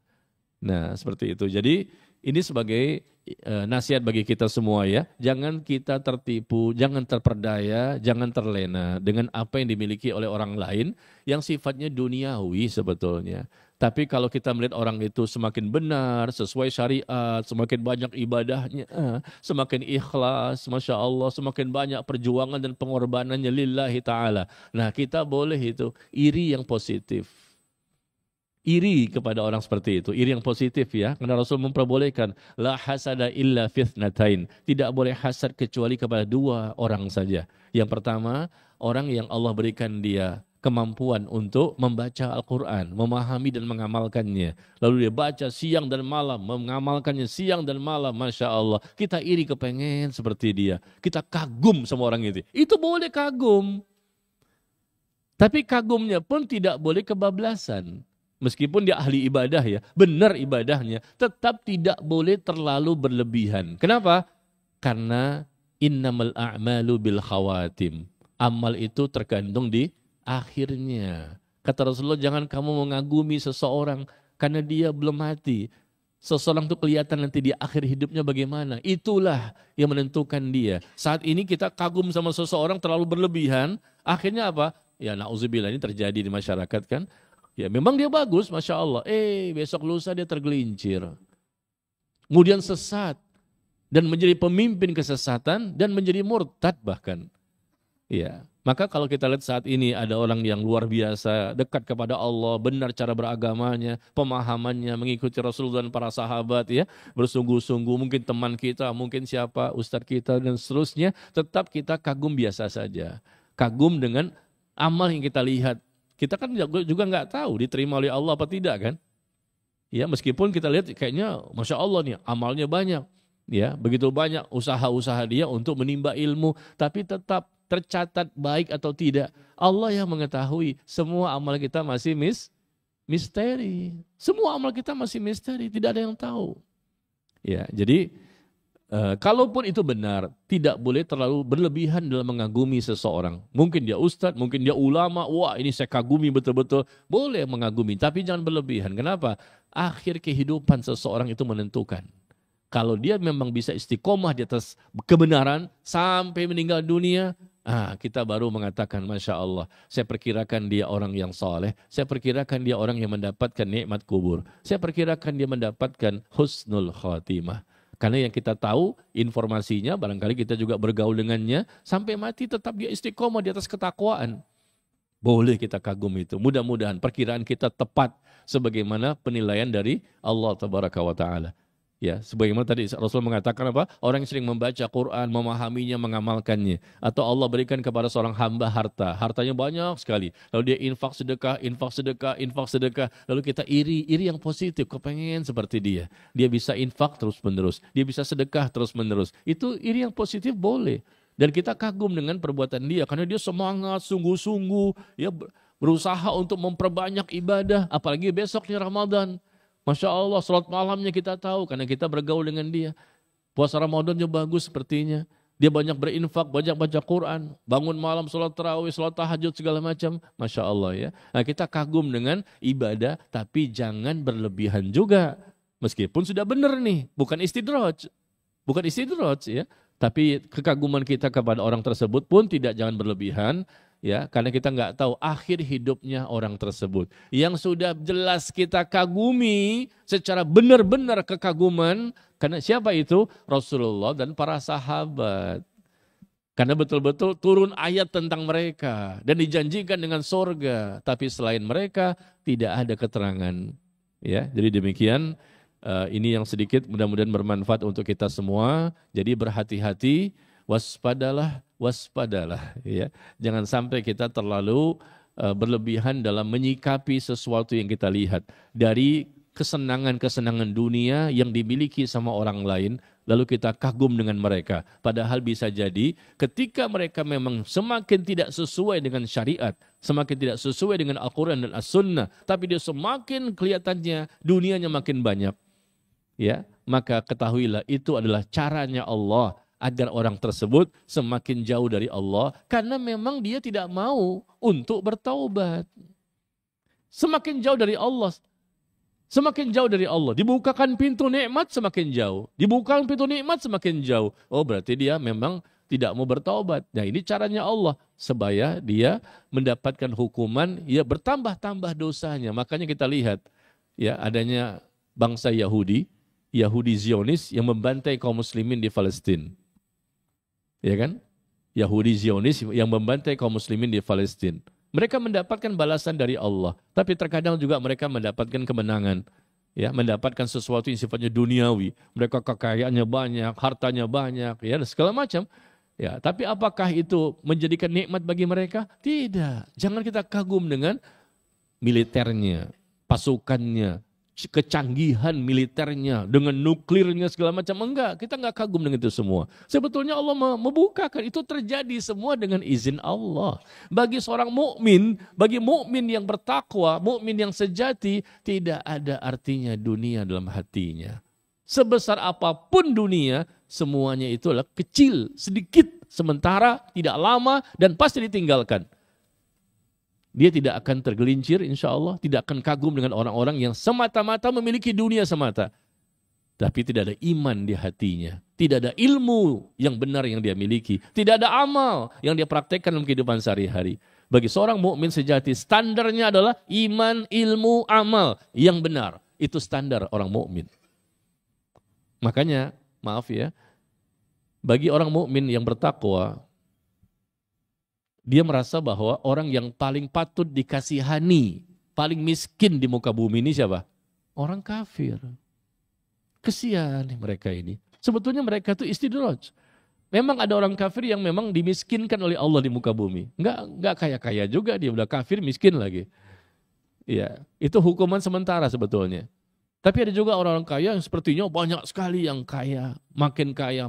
Nah, seperti itu. Jadi ini sebagai nasihat bagi kita semua ya. Jangan kita tertipu, jangan terperdaya, jangan terlena dengan apa yang dimiliki oleh orang lain yang sifatnya duniawi sebetulnya. Tapi kalau kita melihat orang itu semakin benar, sesuai syariat, semakin banyak ibadahnya, semakin ikhlas, Masya Allah, semakin banyak perjuangan dan pengorbanannya lillahi ta'ala. Nah, kita boleh itu iri yang positif. Iri kepada orang seperti itu, iri yang positif ya. Karena Rasul memperbolehkan la hasada illa fitnatain. Tidak boleh hasad kecuali kepada dua orang saja. Yang pertama, orang yang Allah berikan dia kemampuan untuk membaca Al-Quran, memahami dan mengamalkannya. Lalu dia baca siang dan malam, mengamalkannya siang dan malam, Masya Allah. Kita iri kepengen seperti dia. Kita kagum sama orang itu. Itu boleh kagum. Tapi kagumnya pun tidak boleh kebablasan. Meskipun dia ahli ibadah ya, benar ibadahnya, tetap tidak boleh terlalu berlebihan. Kenapa? Karena innamal a'malu bil khawatim. Amal itu tergantung di akhirnya. Kata Rasulullah, jangan kamu mengagumi seseorang karena dia belum mati. Seseorang itu kelihatan nanti di akhir hidupnya bagaimana. Itulah yang menentukan dia. Saat ini kita kagum sama seseorang terlalu berlebihan, akhirnya apa? Ya na'udzubillah, ini terjadi di masyarakat kan. Ya memang dia bagus, Masya Allah. Besok lusa dia tergelincir. Kemudian sesat. Dan menjadi pemimpin kesesatan dan menjadi murtad bahkan. Ya, maka kalau kita lihat saat ini ada orang yang luar biasa, dekat kepada Allah, benar cara beragamanya, pemahamannya, mengikuti Rasulullah dan para sahabat ya, bersungguh-sungguh, mungkin teman kita, mungkin siapa, ustadz kita dan seterusnya, tetap kita kagum biasa saja. Kagum dengan amal yang kita lihat. Kita kan juga nggak tahu diterima oleh Allah apa tidak kan? Ya meskipun kita lihat kayaknya Masya Allah nih amalnya banyak. Ya begitu banyak usaha-usaha dia untuk menimba ilmu. Tapi tetap tercatat baik atau tidak. Allah yang mengetahui. Semua amal kita masih misteri. Semua amal kita masih misteri. Tidak ada yang tahu. Ya jadi kalaupun itu benar, tidak boleh terlalu berlebihan dalam mengagumi seseorang. Mungkin dia ustadz, mungkin dia ulama, wah ini saya kagumi betul-betul. Boleh mengagumi, tapi jangan berlebihan. Kenapa? Akhir kehidupan seseorang itu menentukan. Kalau dia memang bisa istiqomah di atas kebenaran sampai meninggal dunia, Kita baru mengatakan Masya Allah, saya perkirakan dia orang yang soleh, saya perkirakan dia orang yang mendapatkan nikmat kubur, saya perkirakan dia mendapatkan husnul khotimah. Karena yang kita tahu informasinya, barangkali kita juga bergaul dengannya, sampai mati tetap dia istiqomah di atas ketakwaan. Boleh kita kagum itu, mudah-mudahan perkiraan kita tepat sebagaimana penilaian dari Allah Tabaraka wa Ta'ala. Ya, sebagaimana tadi Rasul mengatakan apa? Orang yang sering membaca Quran, memahaminya, mengamalkannya. Atau Allah berikan kepada seorang hamba harta. Hartanya banyak sekali. Lalu dia infak sedekah, infak sedekah, infak sedekah. Lalu kita iri yang positif, kepengen seperti dia. Dia bisa infak terus-menerus. Dia bisa sedekah terus-menerus. Itu iri yang positif boleh. Dan kita kagum dengan perbuatan dia. Karena dia semangat, sungguh-sungguh. Ya, berusaha untuk memperbanyak ibadah. Apalagi besok di Ramadan. Masya Allah, salat malamnya kita tahu karena kita bergaul dengan dia. Puasa Ramadannya bagus sepertinya. Dia banyak berinfak, banyak baca Quran. Bangun malam, salat tarawih, salat tahajud, segala macam. Masya Allah ya. Nah, kita kagum dengan ibadah, tapi jangan berlebihan juga. Meskipun sudah benar nih, bukan istidraj. Bukan istidraj ya. Tapi kekaguman kita kepada orang tersebut pun jangan berlebihan. Ya, karena kita nggak tahu akhir hidupnya orang tersebut. Yang sudah jelas kita kagumi secara benar-benar kekaguman, karena siapa itu? Rasulullah dan para sahabat. Karena betul-betul turun ayat tentang mereka dan dijanjikan dengan sorga, tapi selain mereka tidak ada keterangan. Ya, jadi demikian. Ini yang sedikit mudah-mudahan bermanfaat untuk kita semua. Jadi berhati-hati, waspadalah ya. Jangan sampai kita terlalu berlebihan dalam menyikapi sesuatu yang kita lihat dari kesenangan-kesenangan dunia yang dimiliki sama orang lain, lalu kita kagum dengan mereka. Padahal bisa jadi ketika mereka memang semakin tidak sesuai dengan syariat, semakin tidak sesuai dengan Al-Quran dan As-Sunnah, tapi dia semakin kelihatannya dunianya makin banyak. Ya, maka ketahuilah itu adalah caranya Allah agar orang tersebut semakin jauh dari Allah karena memang dia tidak mau untuk bertaubat. Semakin jauh dari Allah. Semakin jauh dari Allah. Dibukakan pintu nikmat semakin jauh. Dibukakan pintu nikmat semakin jauh. Oh, berarti dia memang tidak mau bertaubat. Nah, ini caranya Allah supaya dia mendapatkan hukuman, ya bertambah-tambah dosanya. Makanya kita lihat ya adanya bangsa Yahudi Zionis yang membantai kaum muslimin di Palestina. Ya kan? Yahudi Zionis yang membantai kaum muslimin di Palestina. Mereka mendapatkan balasan dari Allah, tapi terkadang juga mereka mendapatkan kemenangan, ya, mendapatkan sesuatu yang sifatnya duniawi. Mereka kekayaannya banyak, hartanya banyak, ya, segala macam. Ya, tapi apakah itu menjadikan nikmat bagi mereka? Tidak. Jangan kita kagum dengan militernya, pasukannya, kecanggihan militernya, dengan nuklirnya segala macam. Enggak, kita enggak kagum dengan itu semua. Sebetulnya Allah membukakan, itu terjadi semua dengan izin Allah. Bagi seorang mukmin, bagi mukmin yang bertakwa, mukmin yang sejati, tidak ada artinya dunia dalam hatinya. Sebesar apapun dunia, semuanya itu adalah kecil, sedikit, sementara, tidak lama, dan pasti ditinggalkan. Dia tidak akan tergelincir insya Allah, tidak akan kagum dengan orang-orang yang semata-mata memiliki dunia semata. Tapi tidak ada iman di hatinya, tidak ada ilmu yang benar yang dia miliki, tidak ada amal yang dia praktekkan dalam kehidupan sehari-hari. Bagi seorang mukmin sejati, standarnya adalah iman, ilmu, amal yang benar. Itu standar orang mukmin. Makanya, maaf ya, bagi orang mukmin yang bertakwa, dia merasa bahwa orang yang paling patut dikasihani, paling miskin di muka bumi ini siapa? Orang kafir. Kesian mereka ini. Sebetulnya mereka itu istidraj. Memang ada orang kafir yang memang dimiskinkan oleh Allah di muka bumi. Enggak kaya-kaya juga, dia udah kafir miskin lagi. Ya, itu hukuman sementara sebetulnya. Tapi ada juga orang-orang kaya yang sepertinya banyak sekali yang kaya,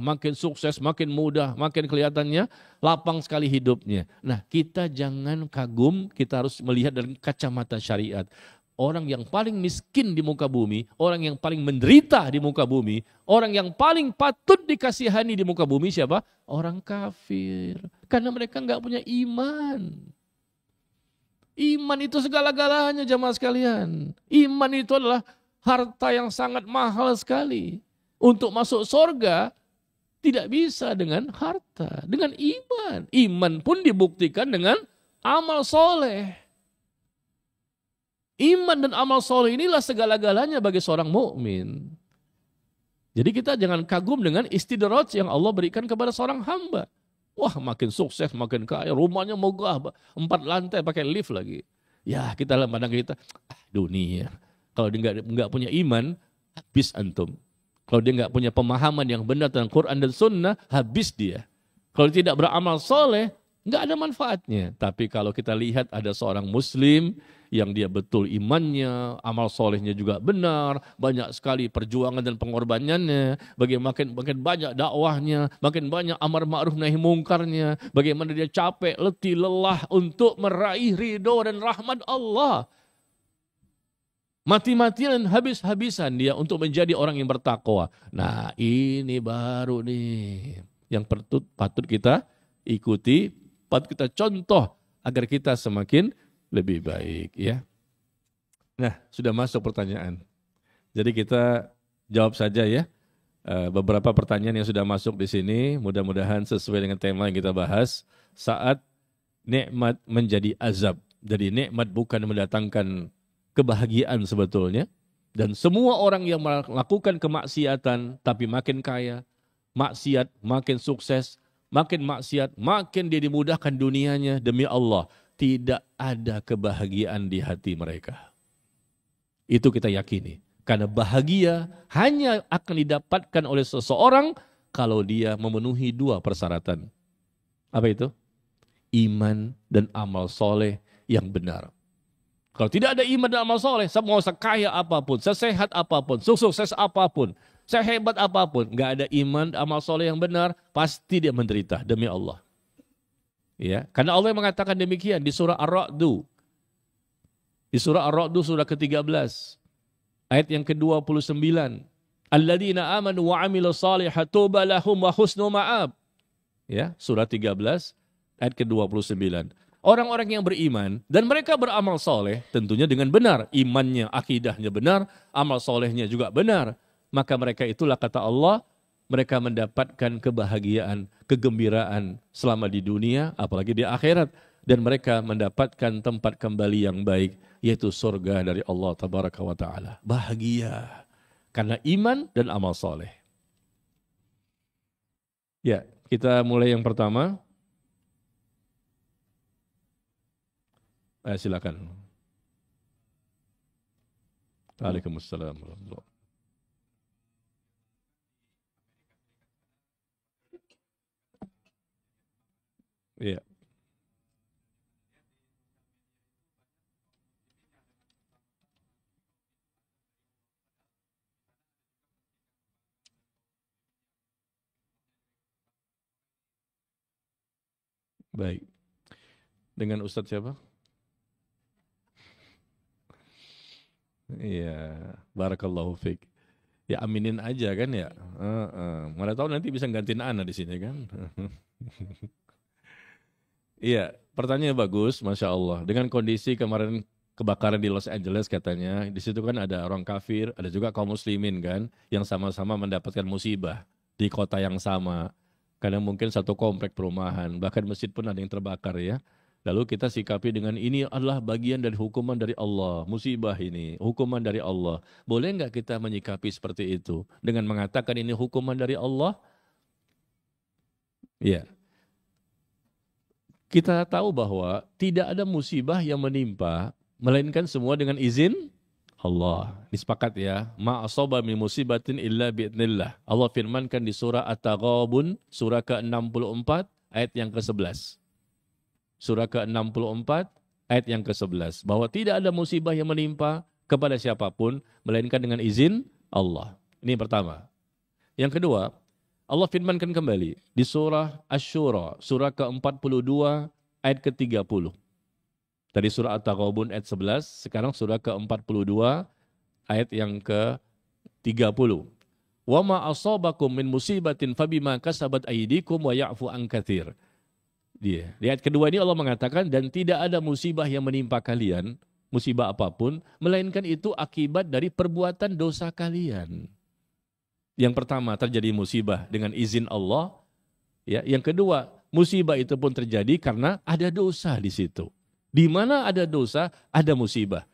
makin sukses, makin mudah, makin kelihatannya lapang sekali hidupnya. Nah, kita jangan kagum, kita harus melihat dari kacamata syariat. Orang yang paling miskin di muka bumi, orang yang paling menderita di muka bumi, orang yang paling patut dikasihani di muka bumi siapa? Orang kafir. Karena mereka nggak punya iman. Iman itu segala-galanya jamaah sekalian. Iman itu adalah harta yang sangat mahal sekali. Untuk masuk surga, Tidak bisa dengan harta, dengan iman. Iman pun dibuktikan dengan amal soleh. Iman dan amal soleh inilah segala-galanya bagi seorang mukmin. Jadi kita jangan kagum dengan istidraj yang Allah berikan kepada seorang hamba. Wah, makin sukses, makin kaya, rumahnya megah, 4 lantai pakai lift lagi. Ya, kita dalam pandang kita, dunia. Kalau dia nggak punya iman, habis antum. Kalau dia nggak punya pemahaman yang benar tentang Quran dan Sunnah, habis dia. Kalau tidak beramal soleh, nggak ada manfaatnya. Tapi kalau kita lihat ada seorang Muslim yang dia betul imannya, amal solehnya juga benar, banyak sekali perjuangan dan pengorbanannya, makin banyak dakwahnya, makin banyak amar ma'ruf nahi mungkarnya, bagaimana dia capek, letih, lelah untuk meraih ridho dan rahmat Allah. Mati-matian dan habis-habisan dia untuk menjadi orang yang bertakwa. Nah, ini baru nih yang patut kita ikuti, patut kita contoh agar kita semakin lebih baik, ya. Nah, sudah masuk pertanyaan. Jadi kita jawab saja ya. Beberapa pertanyaan yang sudah masuk di sini, mudah-mudahan sesuai dengan tema yang kita bahas. Saat nikmat menjadi azab. Jadi nikmat bukan mendatangkan kebahagiaan sebetulnya. Dan semua orang yang melakukan kemaksiatan tapi makin kaya, maksiat makin sukses, makin maksiat makin dia dimudahkan dunianya, demi Allah tidak ada kebahagiaan di hati mereka. Itu kita yakini. Karena bahagia hanya akan didapatkan oleh seseorang kalau dia memenuhi 2 persyaratan. Apa itu? Iman dan amal soleh yang benar. Kalau tidak ada iman dan amal soleh, mau sekaya apapun, sesehat apapun, sukses apapun, sehebat apapun, nggak ada iman, amal soleh yang benar, pasti dia menderita demi Allah. Ya, karena Allah yang mengatakan demikian di surah Ar-Ra'd. Di surah Ar-Ra'd surah ke-13, ayat yang ke-29. Alladzina amanu wa 'amilus shalihat tuba lahum wa husnu ma'ab. Ya, surah 13 ayat ke-29. Orang-orang yang beriman dan mereka beramal soleh tentunya dengan benar. Imannya, akidahnya benar, amal solehnya juga benar. Maka mereka itulah kata Allah, mereka mendapatkan kebahagiaan, kegembiraan selama di dunia, apalagi di akhirat. Dan mereka mendapatkan tempat kembali yang baik, yaitu surga dari Allah Tabaraka wa Ta'ala. Bahagia karena iman dan amal soleh. Ya, kita mulai yang pertama. Silakan. Waalaikumsalam. Iya. Baik. Dengan Ustadz siapa? Iya, barakallahu fiik. Ya aminin aja kan ya. Mana tahu nanti bisa gantiin Ana di sini kan. Iya, pertanyaannya bagus, Masya Allah. Dengan kondisi kemarin kebakaran di Los Angeles katanya, di situ kan ada orang kafir, ada juga kaum muslimin kan, yang sama-sama mendapatkan musibah di kota yang sama. Karena mungkin satu komplek perumahan, bahkan masjid pun ada yang terbakar ya. Lalu kita sikapi dengan ini adalah bagian dari hukuman dari Allah, musibah ini, hukuman dari Allah. Boleh nggak kita menyikapi seperti itu? Dengan mengatakan ini hukuman dari Allah? Ya. Kita tahu bahwa tidak ada musibah yang menimpa, melainkan semua dengan izin Allah. Disepakat ya. Ma asaba min musibatin illa bi'idznillah. Allah firmankan di surah At-Taghabun, surah ke-64, ayat yang ke-11. Surah ke-64 ayat yang ke-11. Bahwa tidak ada musibah yang menimpa kepada siapapun melainkan dengan izin Allah. Ini yang pertama. Yang kedua, Allah firmankan kembali di surah Asy-Syura, surah ke-42 ayat ke-30. Tadi surah At-Taghabun ayat 11, sekarang surah ke-42 ayat yang ke-30. Wa ma asabakum min musibatin fabima kasabat aydikum wa ya'fu an katsir. Di ayat kedua ini Allah mengatakan, dan tidak ada musibah yang menimpa kalian, musibah apapun, melainkan itu akibat dari perbuatan dosa kalian. Yang pertama terjadi musibah dengan izin Allah. Ya, yang kedua, musibah itu pun terjadi karena ada dosa di situ. Di mana ada dosa, ada musibah.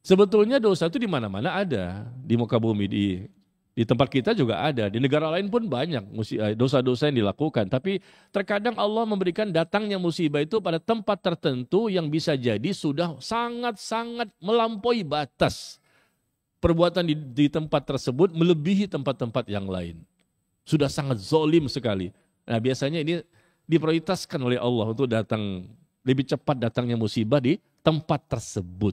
Sebetulnya dosa itu di mana-mana ada, di muka bumi, di tempat kita juga ada, di negara lain pun banyak dosa-dosa yang dilakukan. Tapi terkadang Allah memberikan datangnya musibah itu pada tempat tertentu yang bisa jadi sudah sangat-sangat melampaui batas. Perbuatan di tempat tersebut melebihi tempat-tempat yang lain. Sudah sangat zalim sekali. Nah, biasanya ini diprioritaskan oleh Allah untuk datang lebih cepat datangnya musibah di tempat tersebut.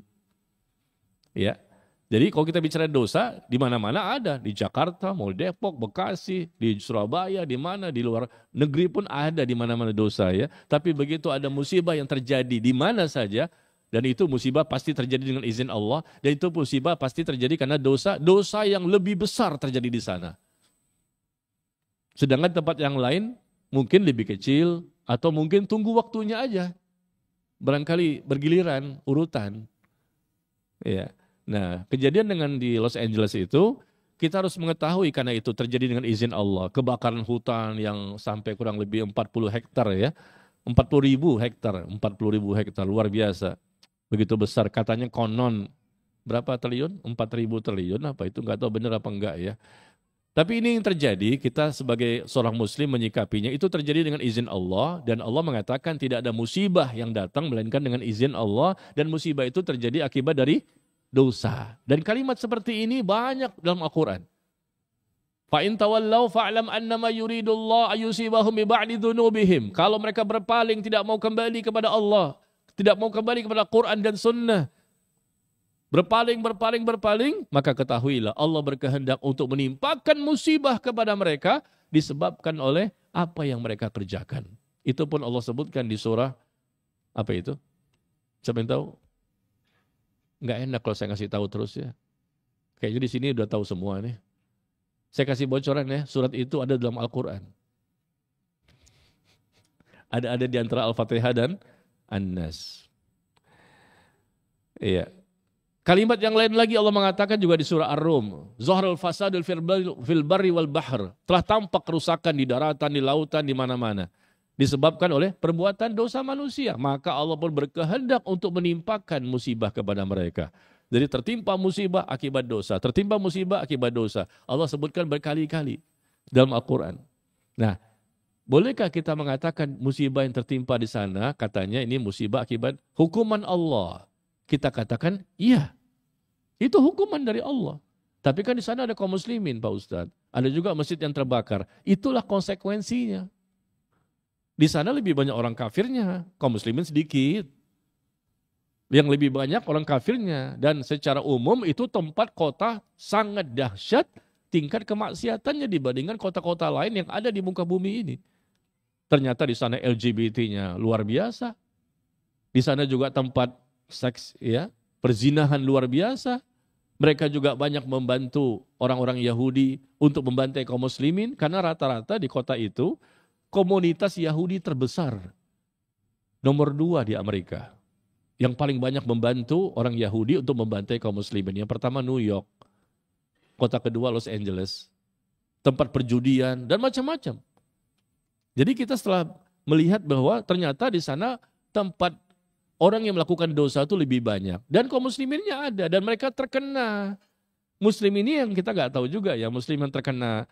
Ya. Jadi kalau kita bicara dosa, di mana-mana ada, di Jakarta, mau Depok, Bekasi, di Surabaya, di mana, di luar negeri pun ada di mana-mana dosa ya. Tapi begitu ada musibah yang terjadi di mana saja, dan itu musibah pasti terjadi dengan izin Allah, dan itu musibah pasti terjadi karena dosa yang lebih besar terjadi di sana. Sedangkan tempat yang lain mungkin lebih kecil, atau mungkin tunggu waktunya aja. Barangkali bergiliran, urutan. Ya. Nah, kejadian dengan di Los Angeles itu, kita harus mengetahui karena itu terjadi dengan izin Allah. Kebakaran hutan yang sampai kurang lebih 40 hektar ya. 40.000 hektar, 40.000 hektar, luar biasa. Begitu besar, katanya konon berapa triliun? 4.000 triliun apa itu, nggak tahu benar apa enggak ya. Tapi ini yang terjadi, kita sebagai seorang muslim menyikapinya, itu terjadi dengan izin Allah, dan Allah mengatakan tidak ada musibah yang datang melainkan dengan izin Allah, dan musibah itu terjadi akibat dari dosa. Dan kalimat seperti ini banyak dalam Al-Quran. Fa in tawallaw fa'lam annama yuridullah ayusibahum bi ba'di dzunubihim. Kalau mereka berpaling, tidak mau kembali kepada Allah, tidak mau kembali kepada Quran dan Sunnah, berpaling, maka ketahuilah Allah berkehendak untuk menimpakan musibah kepada mereka disebabkan oleh apa yang mereka kerjakan. Itu pun Allah sebutkan di surah apa itu? Siapa yang tahu? Nggak enak kalau saya ngasih tahu terus ya. Kayaknya di sini udah tahu semua nih. Saya kasih bocoran ya, surat itu ada dalam Al-Quran. Ada di antara Al-Fatihah dan An-Nas. Iya. Kalimat yang lain lagi Allah mengatakan juga di surah Ar-Rum. Zahrul fasadul fil barri wal bahr. Telah tampak kerusakan di daratan, di lautan, di mana-mana. Disebabkan oleh perbuatan dosa manusia. Maka Allah pun berkehendak untuk menimpakan musibah kepada mereka. Jadi tertimpa musibah akibat dosa. Tertimpa musibah akibat dosa. Allah sebutkan berkali-kali dalam Al-Quran. Nah, bolehkah kita mengatakan musibah yang tertimpa di sana, katanya ini musibah akibat hukuman Allah? Kita katakan, iya. Itu hukuman dari Allah. Tapi kan di sana ada kaum muslimin, Pak Ustadz. Ada juga masjid yang terbakar. Itulah konsekuensinya. Di sana lebih banyak orang kafirnya, kaum muslimin sedikit. Yang lebih banyak orang kafirnya. Dan secara umum itu tempat kota sangat dahsyat tingkat kemaksiatannya dibandingkan kota-kota lain yang ada di muka bumi ini. Ternyata di sana LGBT-nya luar biasa. Di sana juga tempat seks ya, perzinahan luar biasa. Mereka juga banyak membantu orang-orang Yahudi untuk membantai kaum muslimin karena rata-rata di kota itu komunitas Yahudi terbesar. Nomor 2 di Amerika. Yang paling banyak membantu orang Yahudi untuk membantai kaum muslimin. Yang pertama New York. Kota kedua Los Angeles. Tempat perjudian dan macam-macam. Jadi kita setelah melihat bahwa ternyata di sana tempat orang yang melakukan dosa itu lebih banyak. Dan kaum musliminnya ada dan mereka terkena. Muslim ini yang kita nggak tahu juga ya, muslim yang terkena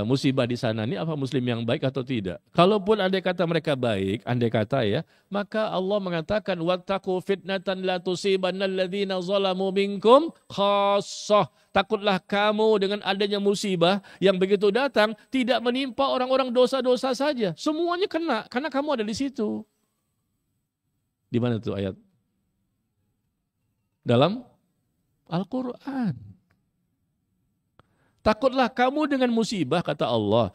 musibah di sana ini apa muslim yang baik atau tidak. Kalaupun andai kata mereka baik, andai kata ya, maka Allah mengatakan wattaqu fitnatan la tusibannal ladzina zalamu minkum khassah. Takutlah kamu dengan adanya musibah yang begitu datang tidak menimpa orang-orang dosa-dosa saja. Semuanya kena karena kamu ada di situ. Di mana tuh ayat? Dalam Al-Quran. Takutlah kamu dengan musibah, kata Allah,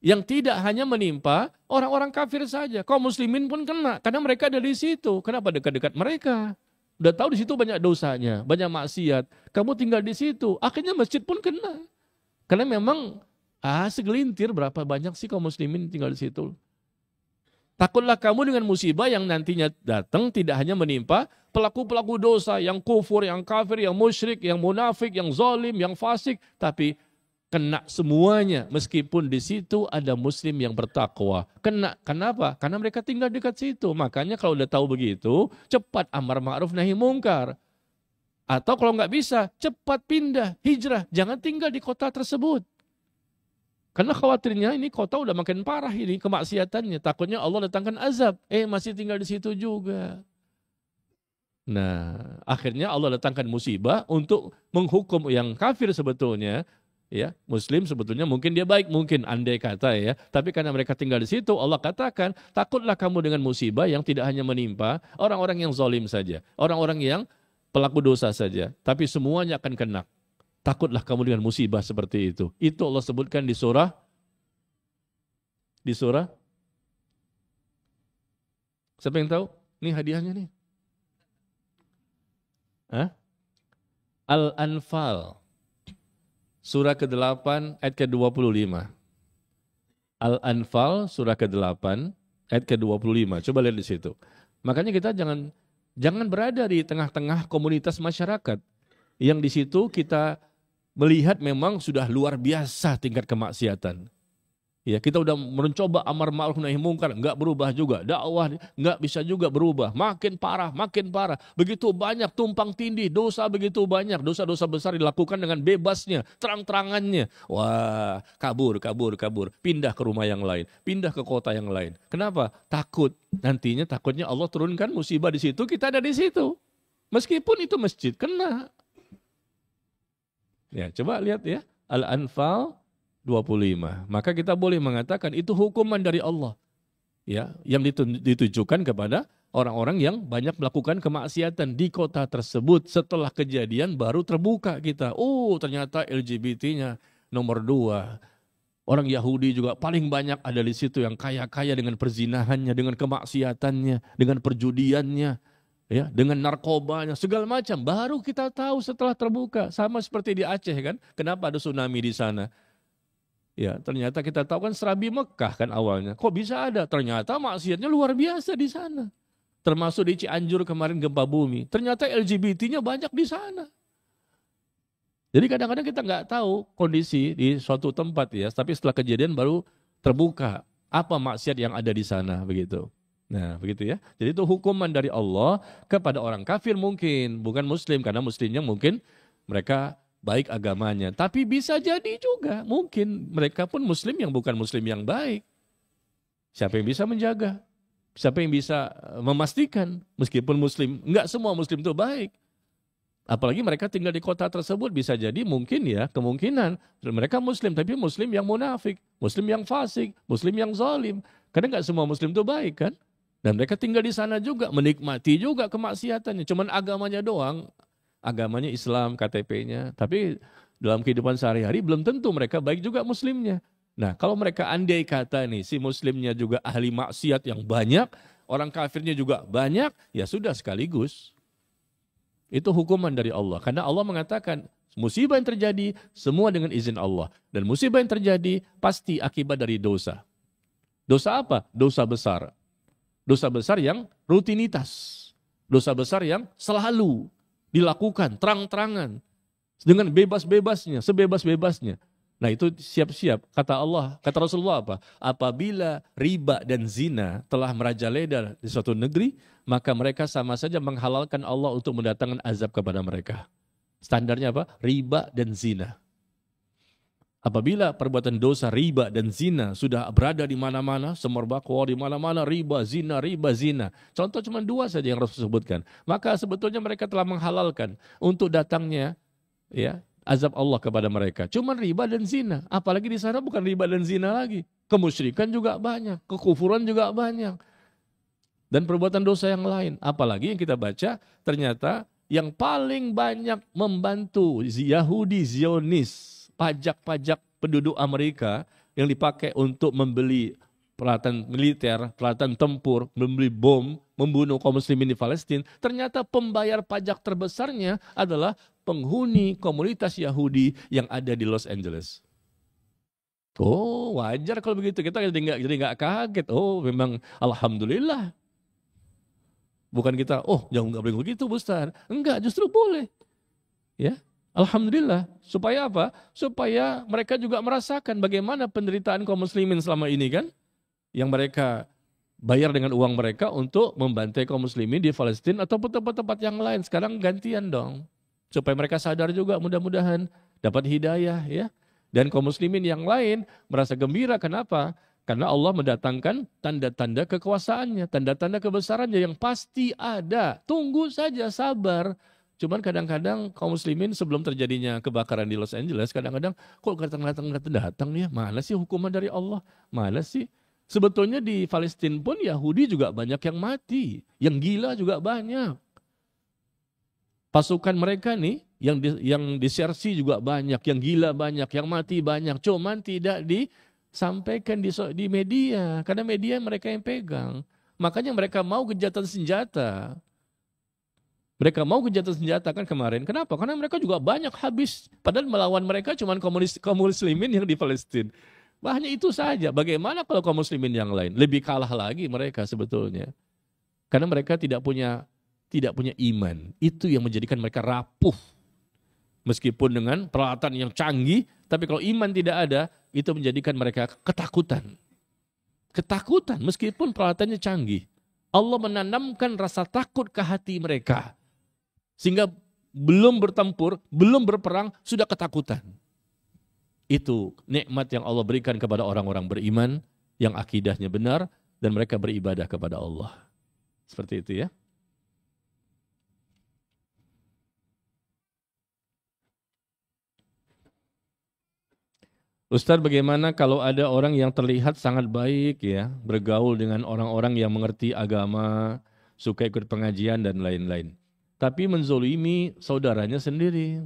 yang tidak hanya menimpa orang-orang kafir saja. Kaum muslimin pun kena, karena mereka ada di situ. Kenapa dekat-dekat mereka? Udah tahu di situ banyak dosanya, banyak maksiat. Kamu tinggal di situ, akhirnya masjid pun kena. Karena memang segelintir berapa banyak sih kaum muslimin tinggal di situ. Takutlah kamu dengan musibah yang nantinya datang tidak hanya menimpa pelaku-pelaku dosa yang kufur, yang kafir, yang musyrik, yang munafik, yang zalim, yang fasik. Tapi Kena semuanya, meskipun di situ ada muslim yang bertakwa. Kena, kenapa? Karena mereka tinggal dekat situ. Makanya kalau udah tahu begitu, cepat amar ma'ruf nahi mungkar. Atau kalau nggak bisa, cepat pindah, hijrah. Jangan tinggal di kota tersebut. Karena khawatirnya ini kota udah makin parah ini kemaksiatannya. Takutnya Allah datangkan azab. Masih tinggal di situ juga. Nah, akhirnya Allah datangkan musibah untuk menghukum yang kafir sebetulnya. Ya, muslim sebetulnya mungkin dia baik, mungkin andai kata ya. Tapi karena mereka tinggal di situ, Allah katakan, takutlah kamu dengan musibah yang tidak hanya menimpa orang-orang yang zalim saja, orang-orang yang pelaku dosa saja, tapi semuanya akan kena. Takutlah kamu dengan musibah seperti itu. Itu Allah sebutkan di surah siapa yang tahu? Nih hadiahnya nih. Al-Anfal. Surah ke-8 ayat ke-25. Al-Anfal surah ke-8 ayat ke-25. Coba lihat di situ. Makanya kita jangan berada di tengah-tengah komunitas masyarakat yang di situ kita melihat memang sudah luar biasa tingkat kemaksiatan. Ya, kita udah mencoba amar ma'ruf nahi mungkar, enggak berubah juga. Dakwah enggak bisa juga berubah. Makin parah, makin parah. Begitu banyak tumpang tindih, dosa begitu banyak. Dosa-dosa besar dilakukan dengan bebasnya, terang-terangannya. Wah, kabur. Pindah ke rumah yang lain, pindah ke kota yang lain. Kenapa? Takut. Takutnya Allah turunkan musibah di situ, kita ada di situ. Meskipun itu masjid, kena. Ya, coba lihat ya. Al-Anfal 25. Maka kita boleh mengatakan itu hukuman dari Allah. Ya, yang ditujukan kepada orang-orang yang banyak melakukan kemaksiatan di kota tersebut. Setelah kejadian baru terbuka kita. Oh, ternyata LGBT-nya nomor 2. Orang Yahudi juga paling banyak ada di situ yang kaya-kaya dengan perzinahannya, dengan kemaksiatannya, dengan perjudiannya, ya, dengan narkobanya, segala macam. Baru kita tahu setelah terbuka. Sama seperti di Aceh kan. Kenapa ada tsunami di sana? Ya, ternyata kita tahu kan Serabi Mekah kan awalnya. Kok bisa ada? Ternyata maksiatnya luar biasa di sana. Termasuk di Cianjur kemarin gempa bumi. Ternyata LGBT-nya banyak di sana. Jadi kadang-kadang kita nggak tahu kondisi di suatu tempat ya. Tapi setelah kejadian baru terbuka apa maksiat yang ada di sana begitu. Nah begitu ya. Jadi itu hukuman dari Allah kepada orang kafir mungkin. Bukan muslim karena muslimnya mungkin mereka baik agamanya. Tapi bisa jadi juga mungkin mereka pun muslim yang bukan muslim yang baik. Siapa yang bisa menjaga? Siapa yang bisa memastikan meskipun muslim? Enggak semua muslim itu baik. Apalagi mereka tinggal di kota tersebut bisa jadi mungkin ya kemungkinan mereka muslim tapi muslim yang munafik, muslim yang fasik, muslim yang zalim. Karena enggak semua muslim itu baik kan? Dan mereka tinggal di sana juga menikmati juga kemaksiatannya. Cuman agamanya doang. Agamanya Islam, KTP-nya. Tapi dalam kehidupan sehari-hari belum tentu mereka baik juga muslimnya. Nah kalau mereka andai kata nih si muslimnya juga ahli maksiat yang banyak, orang kafirnya juga banyak, ya sudah sekaligus. Itu hukuman dari Allah. Karena Allah mengatakan musibah yang terjadi semua dengan izin Allah. Dan musibah yang terjadi pasti akibat dari dosa. Dosa apa? Dosa besar. Dosa besar yang rutinitas. Dosa besar yang selalu dilakukan terang-terangan dengan bebas-bebasnya, sebebas-bebasnya. Nah itu siap-siap. Kata Allah, kata Rasulullah apa? Apabila riba dan zina telah merajalela di suatu negeri, maka mereka sama saja menghalalkan Allah untuk mendatangkan azab kepada mereka. Standarnya apa? Riba dan zina. Apabila perbuatan dosa riba dan zina sudah berada di mana-mana, semerbakwa di mana-mana, riba, zina. Contoh cuma 2 saja yang Rasul sebutkan. Maka sebetulnya mereka telah menghalalkan untuk datangnya ya azab Allah kepada mereka. Cuma riba dan zina. Apalagi di sana bukan riba dan zina lagi. Kemusyrikan juga banyak, kekufuran juga banyak. Dan perbuatan dosa yang lain. Apalagi yang kita baca ternyata yang paling banyak membantu Yahudi Zionis, pajak-pajak penduduk Amerika yang dipakai untuk membeli peralatan militer, peralatan tempur, membeli bom, membunuh kaum muslimin di Palestina, ternyata pembayar pajak terbesarnya adalah penghuni komunitas Yahudi yang ada di Los Angeles. Oh, wajar kalau begitu. Kita jadi nggak kaget. Oh, memang alhamdulillah. Bukan kita, oh jangan nggak boleh begitu, Ustaz. Enggak, justru boleh. Ya. Alhamdulillah. Supaya apa? Supaya mereka juga merasakan bagaimana penderitaan kaum muslimin selama ini kan. Yang mereka bayar dengan uang mereka untuk membantai kaum muslimin di Palestina ataupun tempat-tempat yang lain. Sekarang gantian dong. Supaya mereka sadar juga mudah-mudahan dapat hidayah ya. Dan kaum muslimin yang lain merasa gembira. Kenapa? Karena Allah mendatangkan tanda-tanda kekuasaannya, tanda-tanda kebesarannya yang pasti ada. Tunggu saja, sabar. Cuman kadang-kadang kaum muslimin sebelum terjadinya kebakaran di Los Angeles, kadang-kadang kok datang ya, mana sih hukuman dari Allah? Mana sih? Sebetulnya di Palestina pun Yahudi juga banyak yang mati, yang gila juga banyak. Pasukan mereka nih yang disersi juga banyak, yang gila banyak, yang mati banyak. Cuman tidak disampaikan di media, karena media mereka yang pegang. Makanya mereka mau gencatan senjata. Mereka mau gencatan senjata kan kemarin. Kenapa? Karena mereka juga banyak habis. Padahal melawan mereka cuma kaum muslimin yang di Palestina. Hanya itu saja. Bagaimana kalau kaum muslimin yang lain? Lebih kalah lagi mereka sebetulnya. Karena mereka tidak punya iman. Itu yang menjadikan mereka rapuh. Meskipun dengan peralatan yang canggih, tapi kalau iman tidak ada, itu menjadikan mereka ketakutan. Ketakutan meskipun peralatannya canggih. Allah menanamkan rasa takut ke hati mereka. Sehingga belum bertempur, belum berperang, sudah ketakutan. Itu nikmat yang Allah berikan kepada orang-orang beriman, yang akidahnya benar, dan mereka beribadah kepada Allah. Seperti itu ya. Ustadz, bagaimana kalau ada orang yang terlihat sangat baik ya, bergaul dengan orang-orang yang mengerti agama, suka ikut pengajian dan lain-lain. Tapi menzolimi saudaranya sendiri.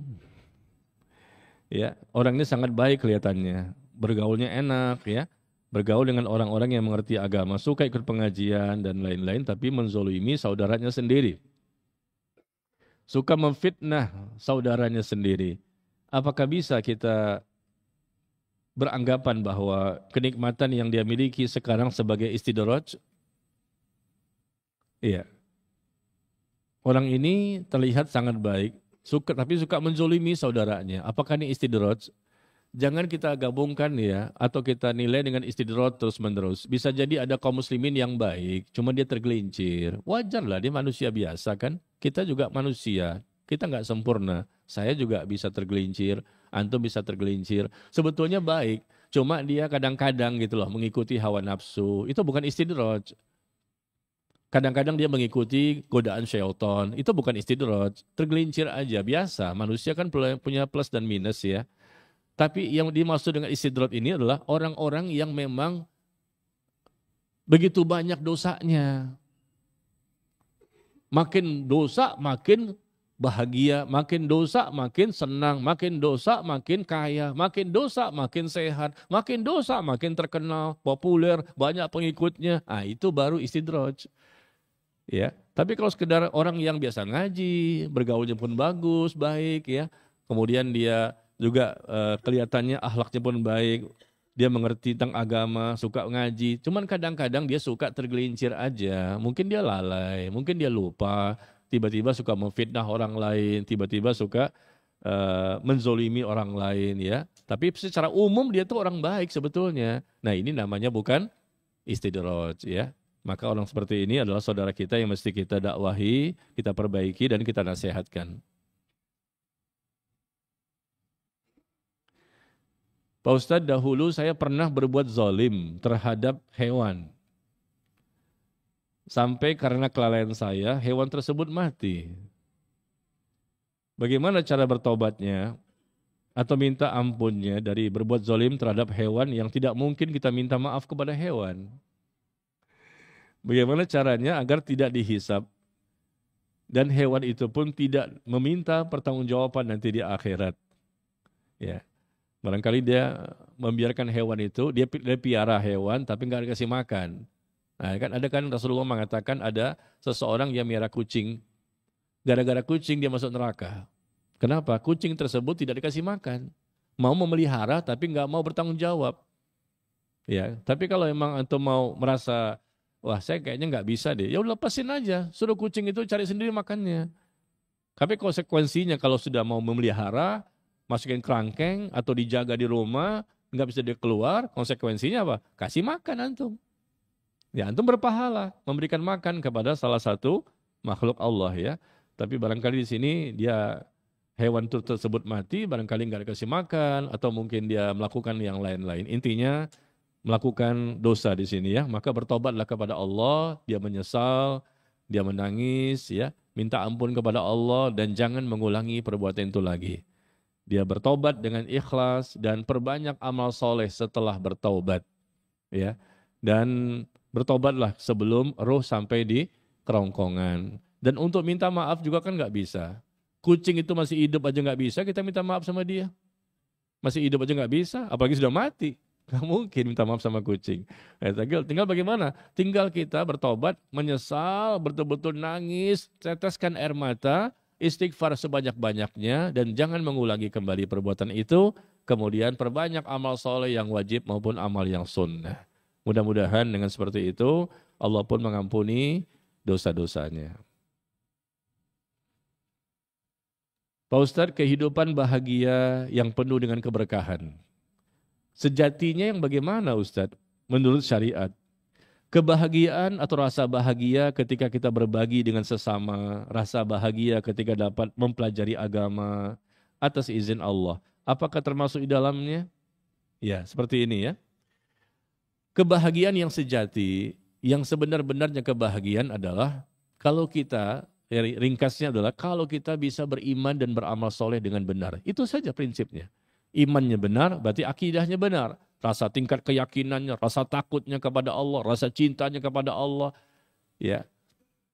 Ya, orangnya sangat baik kelihatannya, bergaulnya enak ya, bergaul dengan orang-orang yang mengerti agama, suka ikut pengajian dan lain-lain, tapi menzolimi saudaranya sendiri. Suka memfitnah saudaranya sendiri. Apakah bisa kita beranggapan bahwa kenikmatan yang dia miliki sekarang sebagai istidraj? Iya. Orang ini terlihat sangat baik, tapi suka menzolimi saudaranya. Apakah ini istidraj? Jangan kita gabungkan ya, atau kita nilai dengan istidraj terus-menerus. Bisa jadi ada kaum muslimin yang baik, cuma dia tergelincir. Wajarlah, dia manusia biasa kan. Kita juga manusia, kita nggak sempurna. Saya juga bisa tergelincir, antum bisa tergelincir. Sebetulnya baik, cuma dia kadang-kadang gitu loh, mengikuti hawa nafsu. Itu bukan istidraj. Kadang-kadang dia mengikuti godaan syaitan. Itu bukan istidraj, tergelincir aja, biasa. Manusia kan punya plus dan minus ya. Tapi yang dimaksud dengan istidraj ini adalah orang-orang yang memang begitu banyak dosanya. Makin dosa makin bahagia, makin dosa makin senang, makin dosa makin kaya, makin dosa makin sehat, makin dosa makin terkenal, populer, banyak pengikutnya. Ah, itu baru istidraj. Ya, tapi kalau sekedar orang yang biasa ngaji, bergaulnya pun bagus, baik ya. Kemudian dia juga kelihatannya akhlaknya pun baik, dia mengerti tentang agama, suka ngaji. Cuman kadang-kadang dia suka tergelincir aja. Mungkin dia lalai, mungkin dia lupa, tiba-tiba suka memfitnah orang lain, tiba-tiba suka menzolimi orang lain ya. Tapi secara umum dia tuh orang baik sebetulnya. Nah, ini namanya bukan istidraj ya. Maka orang seperti ini adalah saudara kita yang mesti kita dakwahi, kita perbaiki dan kita nasihatkan. Pak Ustadz, dahulu saya pernah berbuat zalim terhadap hewan. Sampai karena kelalaian saya, hewan tersebut mati. Bagaimana cara bertobatnya atau minta ampunnya dari berbuat zalim terhadap hewan yang tidak mungkin kita minta maaf kepada hewan? Bagaimana caranya agar tidak dihisab dan hewan itu pun tidak meminta pertanggungjawaban nanti di akhirat? Ya, barangkali dia membiarkan hewan itu, dia piara hewan tapi nggak dikasih makan. Nah, kan ada kan Rasulullah mengatakan ada seseorang yang miara kucing, gara-gara kucing dia masuk neraka. Kenapa? Kucing tersebut tidak dikasih makan, mau memelihara tapi nggak mau bertanggung jawab. Ya, tapi kalau emang antum mau merasa wah saya kayaknya nggak bisa deh, ya udah lepasin aja, suruh kucing itu cari sendiri makannya. Tapi konsekuensinya kalau sudah mau memelihara, masukin kerangkeng atau dijaga di rumah, nggak bisa dia keluar, konsekuensinya apa? Kasih makan antum. Ya antum berpahala memberikan makan kepada salah satu makhluk Allah ya. Tapi barangkali di sini dia hewan tersebut mati, barangkali nggak dikasih makan atau mungkin dia melakukan yang lain-lain. Intinya melakukan dosa di sini ya, maka bertobatlah kepada Allah, dia menyesal, dia menangis ya, minta ampun kepada Allah dan jangan mengulangi perbuatan itu lagi. Dia bertobat dengan ikhlas dan perbanyak amal soleh setelah bertobat ya. Dan bertobatlah sebelum roh sampai di kerongkongan. Dan untuk minta maaf juga kan nggak bisa. Kucing itu masih hidup aja nggak bisa, kita minta maaf sama dia. Masih hidup aja nggak bisa, apalagi sudah mati. Gak mungkin minta maaf sama kucing. Tinggal bagaimana? Tinggal kita bertobat, menyesal, betul-betul nangis, teteskan air mata, istighfar sebanyak-banyaknya, dan jangan mengulangi kembali perbuatan itu. Kemudian perbanyak amal soleh yang wajib maupun amal yang sunnah. Mudah-mudahan dengan seperti itu, Allah pun mengampuni dosa-dosanya. Pak Ustadz, kehidupan bahagia yang penuh dengan keberkahan. Sejatinya yang bagaimana Ustadz menurut syariat? Kebahagiaan atau rasa bahagia ketika kita berbagi dengan sesama, rasa bahagia ketika dapat mempelajari agama atas izin Allah. Apakah termasuk di dalamnya? Ya, seperti ini ya. Kebahagiaan yang sejati, yang sebenar-benarnya kebahagiaan adalah kalau kita, ringkasnya adalah kalau kita bisa beriman dan beramal soleh dengan benar. Itu saja prinsipnya. Imannya benar, berarti akidahnya benar. Rasa tingkat keyakinannya, rasa takutnya kepada Allah, rasa cintanya kepada Allah. Ya,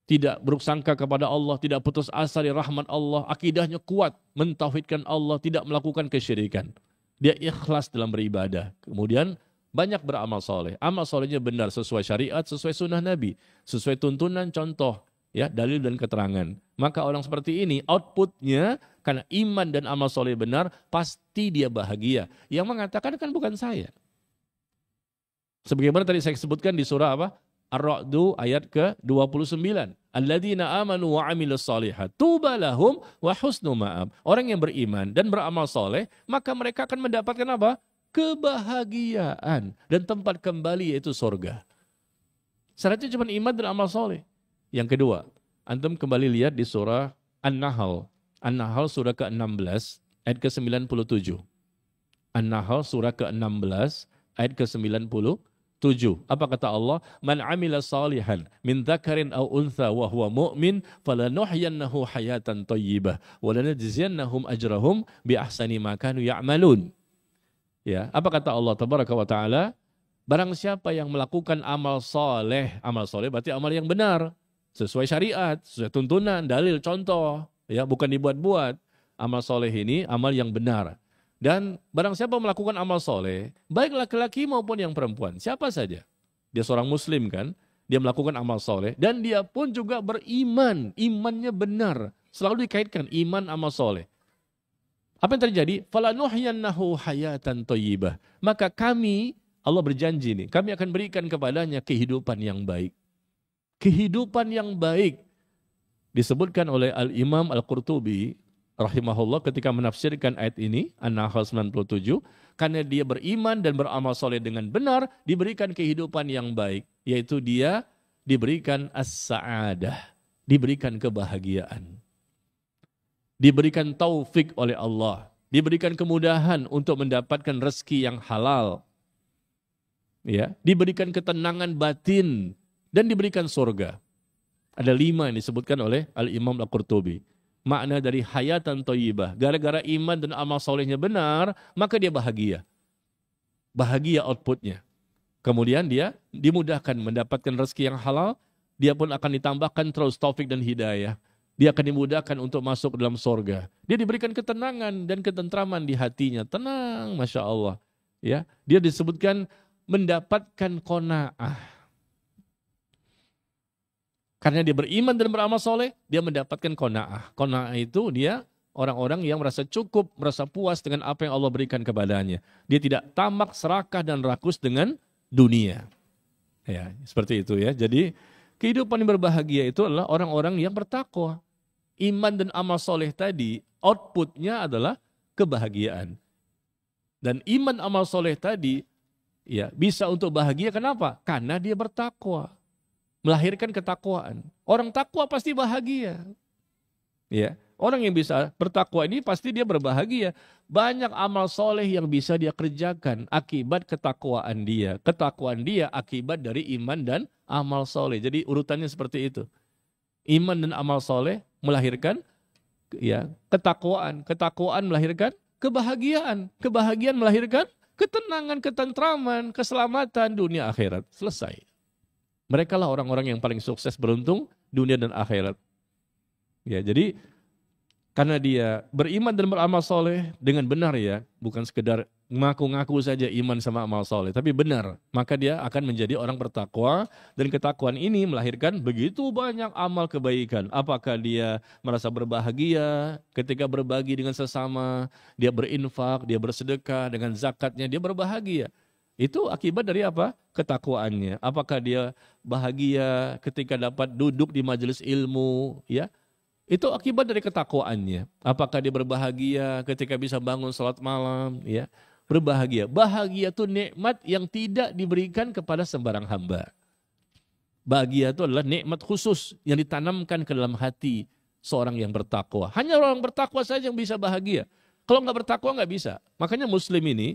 tidak buruk sangka kepada Allah, tidak putus asa dari rahmat Allah. Akidahnya kuat, mentauhidkan Allah, tidak melakukan kesyirikan. Dia ikhlas dalam beribadah. Kemudian banyak beramal soleh. Amal solehnya benar, sesuai syariat, sesuai sunnah Nabi. Sesuai tuntunan, contoh. Ya, dalil dan keterangan. Maka orang seperti ini outputnya karena iman dan amal soleh benar pasti dia bahagia. Yang mengatakan kan bukan saya. Sebagaimana tadi saya sebutkan di surah apa? Ar-Ra'du ayat ke-29. Alladzina amanu wa 'amilus shalihat tuba lahum wa husnu ma'ab. Orang yang beriman dan beramal soleh maka mereka akan mendapatkan apa? Kebahagiaan dan tempat kembali yaitu surga. Syaratnya cuma iman dan amal soleh. Yang kedua, antum kembali lihat di surah An-Nahl. An-Nahl surah ke-16 ayat ke-97. An-Nahl surah ke-16 ayat ke-97. Apa kata Allah? Man 'amila salihan min dzakarin aw untha wa huwa mu'min falanuhyiyannahu hayatan thayyibah wa lanajziyannahum ajrahum bi ahsani ma kanu ya'malun. Ya, apa kata Allah tabaraka wa taala? Barang siapa yang melakukan amal soleh berarti amal yang benar. Sesuai syariat, sesuai tuntunan, dalil, contoh. Ya, bukan dibuat-buat. Amal soleh ini amal yang benar. Dan barang siapa melakukan amal soleh, baik laki-laki maupun yang perempuan, siapa saja. Dia seorang muslim kan, dia melakukan amal soleh, dan dia pun juga beriman, imannya benar. Selalu dikaitkan iman amal soleh. Apa yang terjadi? Falanuhyiyannahu hayatan thayyibah. Maka kami, Allah berjanji nih, kami akan berikan kepadanya kehidupan yang baik. Kehidupan yang baik disebutkan oleh Al-Imam Al-Qurtubi rahimahullah ketika menafsirkan ayat ini An-Nahl 97, karena dia beriman dan beramal soleh dengan benar diberikan kehidupan yang baik, yaitu dia diberikan as-sa'adah, diberikan kebahagiaan, diberikan taufik oleh Allah, diberikan kemudahan untuk mendapatkan rezeki yang halal, ya, diberikan ketenangan batin dan diberikan surga. Ada 5 yang disebutkan oleh Al-Imam Al-Qurtubi. Makna dari hayatan thayyibah. Gara-gara iman dan amal solehnya benar, maka dia bahagia. Bahagia outputnya. Kemudian dia dimudahkan mendapatkan rezeki yang halal, dia pun akan ditambahkan terus taufik dan hidayah. Dia akan dimudahkan untuk masuk dalam surga. Dia diberikan ketenangan dan ketentraman di hatinya. Tenang, Masya Allah. Ya, dia disebutkan mendapatkan qanaah. Karena dia beriman dan beramal soleh, dia mendapatkan qanaah. Qanaah itu dia orang-orang yang merasa cukup, merasa puas dengan apa yang Allah berikan kepadanya. Dia tidak tamak, serakah, dan rakus dengan dunia. Ya, seperti itu ya. Jadi kehidupan yang berbahagia itu adalah orang-orang yang bertakwa. iman dan amal soleh tadi, outputnya adalah kebahagiaan. Dan iman amal soleh tadi ya bisa untuk bahagia, kenapa? Karena dia bertakwa, melahirkan ketakwaan. Orang takwa pasti bahagia. Ya, orang yang bisa bertakwa ini pasti dia berbahagia. Banyak amal soleh yang bisa dia kerjakan akibat ketakwaan dia. Ketakwaan dia akibat dari iman dan amal soleh. Jadi urutannya seperti itu. Iman dan amal soleh melahirkan ya ketakwaan. Ketakwaan melahirkan kebahagiaan. Kebahagiaan melahirkan ketenangan, ketentraman, keselamatan dunia akhirat. Selesai. Mereka lah orang-orang yang paling sukses, beruntung dunia dan akhirat. Ya, jadi karena dia beriman dan beramal soleh dengan benar ya, bukan sekedar ngaku-ngaku saja iman sama amal soleh, tapi benar, maka dia akan menjadi orang bertakwa, dan ketakwaan ini melahirkan begitu banyak amal kebaikan. Apakah dia merasa berbahagia ketika berbagi dengan sesama, dia berinfak, dia bersedekah, dengan zakatnya dia berbahagia. Itu akibat dari apa? Ketakwaannya. Apakah dia bahagia ketika dapat duduk di majelis ilmu, ya? Itu akibat dari ketakwaannya. Apakah dia berbahagia ketika bisa bangun salat malam, ya? Berbahagia. Bahagia itu nikmat yang tidak diberikan kepada sembarang hamba. Bahagia itu adalah nikmat khusus yang ditanamkan ke dalam hati seorang yang bertakwa. Hanya orang bertakwa saja yang bisa bahagia. Kalau nggak bertakwa nggak bisa. Makanya muslim ini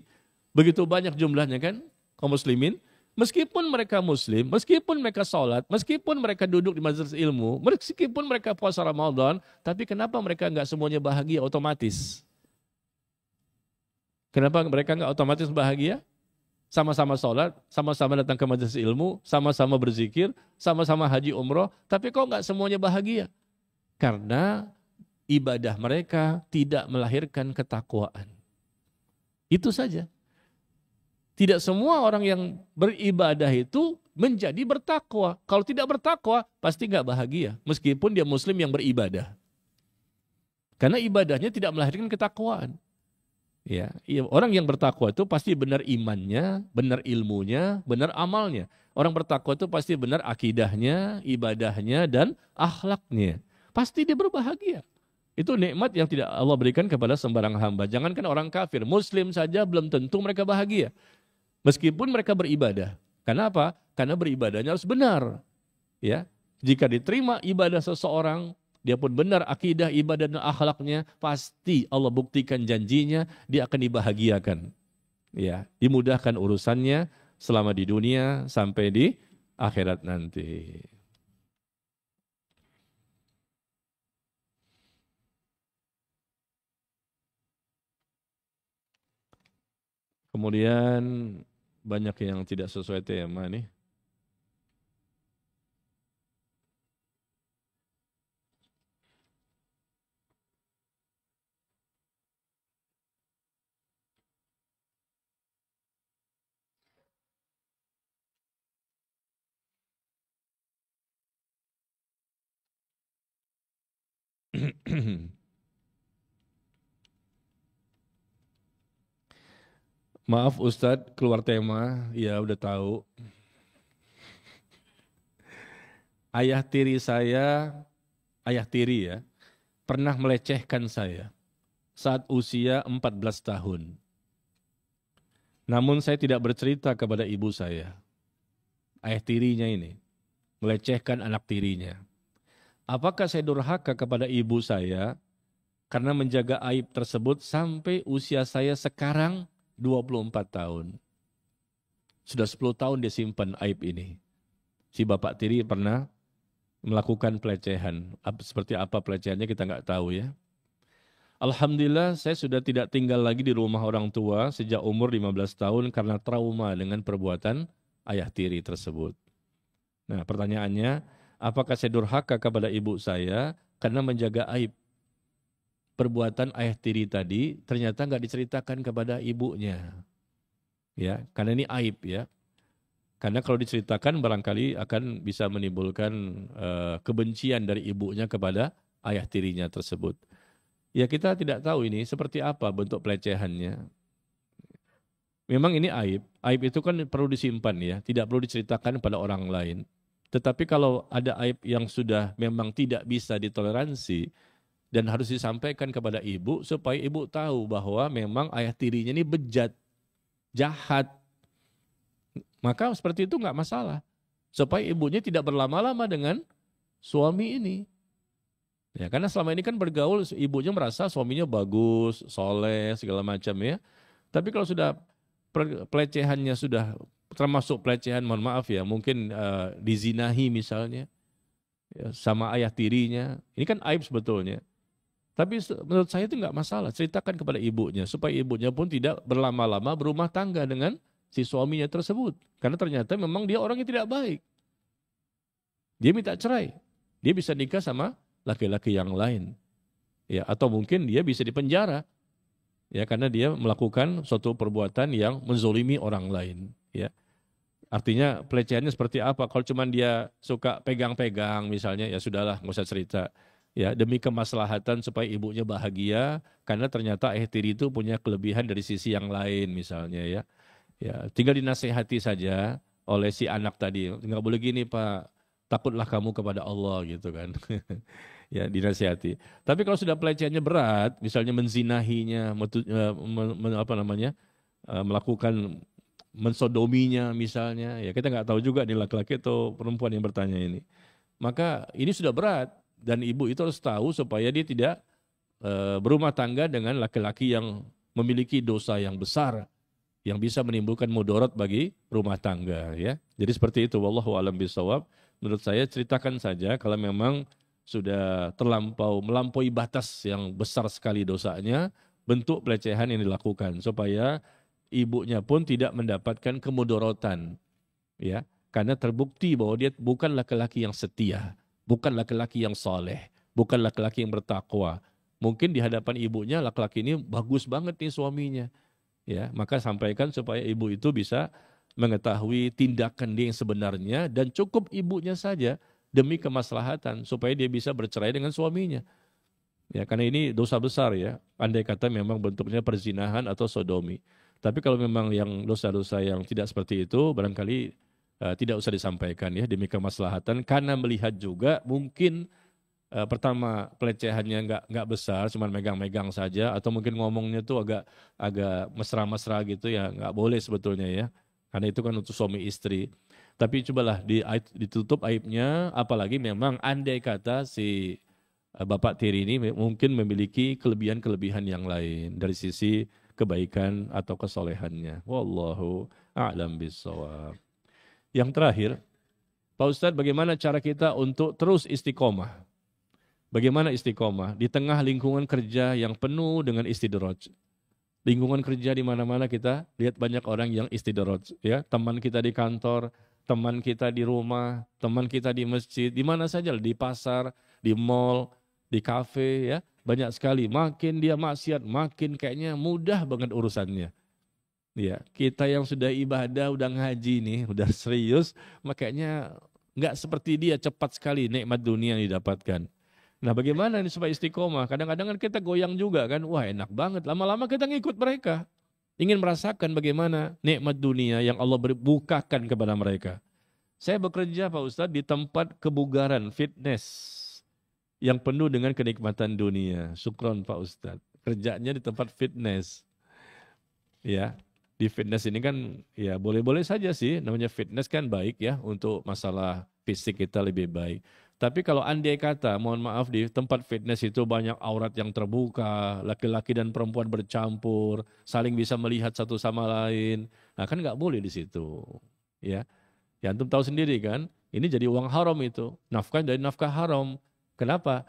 begitu banyak jumlahnya kan, kaum muslimin. Meskipun mereka muslim, meskipun mereka sholat, meskipun mereka duduk di majelis ilmu, meskipun mereka puasa Ramadan, tapi kenapa mereka nggak semuanya bahagia otomatis? Kenapa mereka nggak otomatis bahagia? Sama-sama sholat, sama-sama datang ke majelis ilmu, sama-sama berzikir, sama-sama haji umroh, tapi kok nggak semuanya bahagia? Karena ibadah mereka tidak melahirkan ketakwaan. Itu saja. Tidak semua orang yang beribadah itu menjadi bertakwa. Kalau tidak bertakwa, pasti nggak bahagia. Meskipun dia muslim yang beribadah. Karena ibadahnya tidak melahirkan ketakwaan. Ya, orang yang bertakwa itu pasti benar imannya, benar ilmunya, benar amalnya. Orang bertakwa itu pasti benar akidahnya, ibadahnya, dan akhlaknya. Pasti dia berbahagia. Itu nikmat yang tidak Allah berikan kepada sembarang hamba. Jangankan orang kafir, muslim saja belum tentu mereka bahagia. Meskipun mereka beribadah. Karena apa? Karena beribadahnya harus benar. Ya, jika diterima ibadah seseorang, dia pun benar akidah, ibadah dan akhlaknya, pasti Allah buktikan janjinya, dia akan dibahagiakan. Ya, dimudahkan urusannya selama di dunia sampai di akhirat nanti. Kemudian banyak yang tidak sesuai tema nih. Maaf Ustadz, keluar tema, ya udah tahu. Ayah tiri ya, pernah melecehkan saya saat usia 14 tahun. Namun saya tidak bercerita kepada ibu saya. Ayah tirinya ini melecehkan anak tirinya. Apakah saya durhaka kepada ibu saya karena menjaga aib tersebut sampai usia saya sekarang 24 tahun. Sudah 10 tahun dia simpan aib ini. Si bapak tiri pernah melakukan pelecehan. Seperti apa pelecehannya kita nggak tahu ya. Alhamdulillah saya sudah tidak tinggal lagi di rumah orang tua sejak umur 15 tahun karena trauma dengan perbuatan ayah tiri tersebut. Nah pertanyaannya, apakah saya durhaka kepada ibu saya karena menjaga aib perbuatan ayah tiri tadi ternyata nggak diceritakan kepada ibunya, ya karena ini aib ya, karena kalau diceritakan barangkali akan bisa menimbulkan kebencian dari ibunya kepada ayah tirinya tersebut. Ya kita tidak tahu ini seperti apa bentuk pelecehannya. Memang ini aib itu kan perlu disimpan ya, tidak perlu diceritakan pada orang lain. Tetapi kalau ada aib yang sudah memang tidak bisa ditoleransi, Dan harus disampaikan kepada ibu supaya ibu tahu bahwa memang ayah tirinya ini bejat, jahat. Maka seperti itu nggak masalah. Supaya ibunya tidak berlama-lama dengan suami ini. Ya, karena selama ini kan bergaul, ibunya merasa suaminya bagus, soleh, segala macam ya. Tapi kalau sudah pelecehannya sudah termasuk pelecehan, mohon maaf ya, mungkin dizinahi misalnya, ya, sama ayah tirinya, ini kan aib sebetulnya. Tapi menurut saya itu nggak masalah, ceritakan kepada ibunya, supaya ibunya pun tidak berlama-lama berumah tangga dengan si suaminya tersebut. Karena ternyata memang dia orang yang tidak baik. Dia minta cerai, dia bisa nikah sama laki-laki yang lain. Ya, atau mungkin dia bisa dipenjara. Ya, karena dia melakukan suatu perbuatan yang menzolimi orang lain. Ya. Artinya pelecehannya seperti apa? Kalau cuma dia suka pegang-pegang misalnya, ya sudahlah, nggak usah cerita. Ya, demi kemaslahatan supaya ibunya bahagia, karena ternyata ayah tiri itu punya kelebihan dari sisi yang lain misalnya ya. Ya, tinggal dinasehati saja oleh si anak tadi. Nggak boleh gini Pak, takutlah kamu kepada Allah gitu kan. Ya, dinasehati. Tapi kalau sudah pelecehannya berat, misalnya menzinahinya, melakukan mensodominya misalnya, ya kita nggak tahu juga nih laki-laki atau perempuan yang bertanya ini. Maka ini sudah berat dan ibu itu harus tahu supaya dia tidak berumah tangga dengan laki-laki yang memiliki dosa yang besar yang bisa menimbulkan mudarat bagi rumah tangga ya. Jadi seperti itu, wallahu a'lam bishawab. Menurut saya ceritakan saja kalau memang sudah melampaui batas yang besar sekali dosanya, bentuk pelecehan yang dilakukan supaya ibunya pun tidak mendapatkan kemudaratan ya, karena terbukti bahwa dia bukan laki-laki yang setia, bukan laki-laki yang soleh, bukan laki-laki yang bertakwa. Mungkin di hadapan ibunya laki-laki ini bagus banget nih suaminya. Ya, maka sampaikan supaya ibu itu bisa mengetahui tindakan dia yang sebenarnya dan cukup ibunya saja demi kemaslahatan supaya dia bisa bercerai dengan suaminya. Ya, karena ini dosa besar ya. Andai kata memang bentuknya perzinahan atau sodomi. Tapi kalau memang yang dosa-dosa yang tidak seperti itu barangkali tidak usah disampaikan ya demi kemaslahatan, karena melihat juga mungkin pertama pelecehannya nggak besar, cuma megang-megang saja, atau mungkin ngomongnya tuh agak mesra-mesra gitu ya, nggak boleh sebetulnya ya, karena itu kan untuk suami istri. Tapi cobalah ditutup aibnya, apalagi memang andai kata si bapak tiri ini mungkin memiliki kelebihan-kelebihan yang lain dari sisi kebaikan atau kesolehannya. Wallahu a'lam bishawab. Yang terakhir, Pak Ustadz, bagaimana cara kita untuk terus istiqomah? Bagaimana istiqomah di tengah lingkungan kerja yang penuh dengan istidraj? Lingkungan kerja di mana-mana kita lihat banyak orang yang istidraj, ya. Teman kita di kantor, teman kita di rumah, teman kita di masjid, di mana saja, di pasar, di mall, di kafe, ya. Banyak sekali. Makin dia maksiat, makin kayaknya mudah banget urusannya. Ya, kita yang sudah ibadah, udah ngaji nih, udah serius, makanya nggak seperti dia cepat sekali nikmat dunia yang didapatkan. Nah, bagaimana nih supaya istiqomah? Kadang-kadang kan kita goyang juga kan, wah enak banget. Lama-lama kita ngikut mereka, ingin merasakan bagaimana nikmat dunia yang Allah bukakan kepada mereka. Saya bekerja Pak Ustadz di tempat kebugaran, fitness, yang penuh dengan kenikmatan dunia. Syukron Pak Ustadz, kerjanya di tempat fitness. Ya, di fitness ini kan ya boleh-boleh saja sih, namanya fitness kan baik ya untuk masalah fisik kita lebih baik. Tapi kalau andai kata, mohon maaf, di tempat fitness itu banyak aurat yang terbuka, laki-laki dan perempuan bercampur, saling bisa melihat satu sama lain, nah kan nggak boleh di situ. Ya, ya antum tahu sendiri kan, ini jadi uang haram itu, nafkah dari nafkah haram. Kenapa?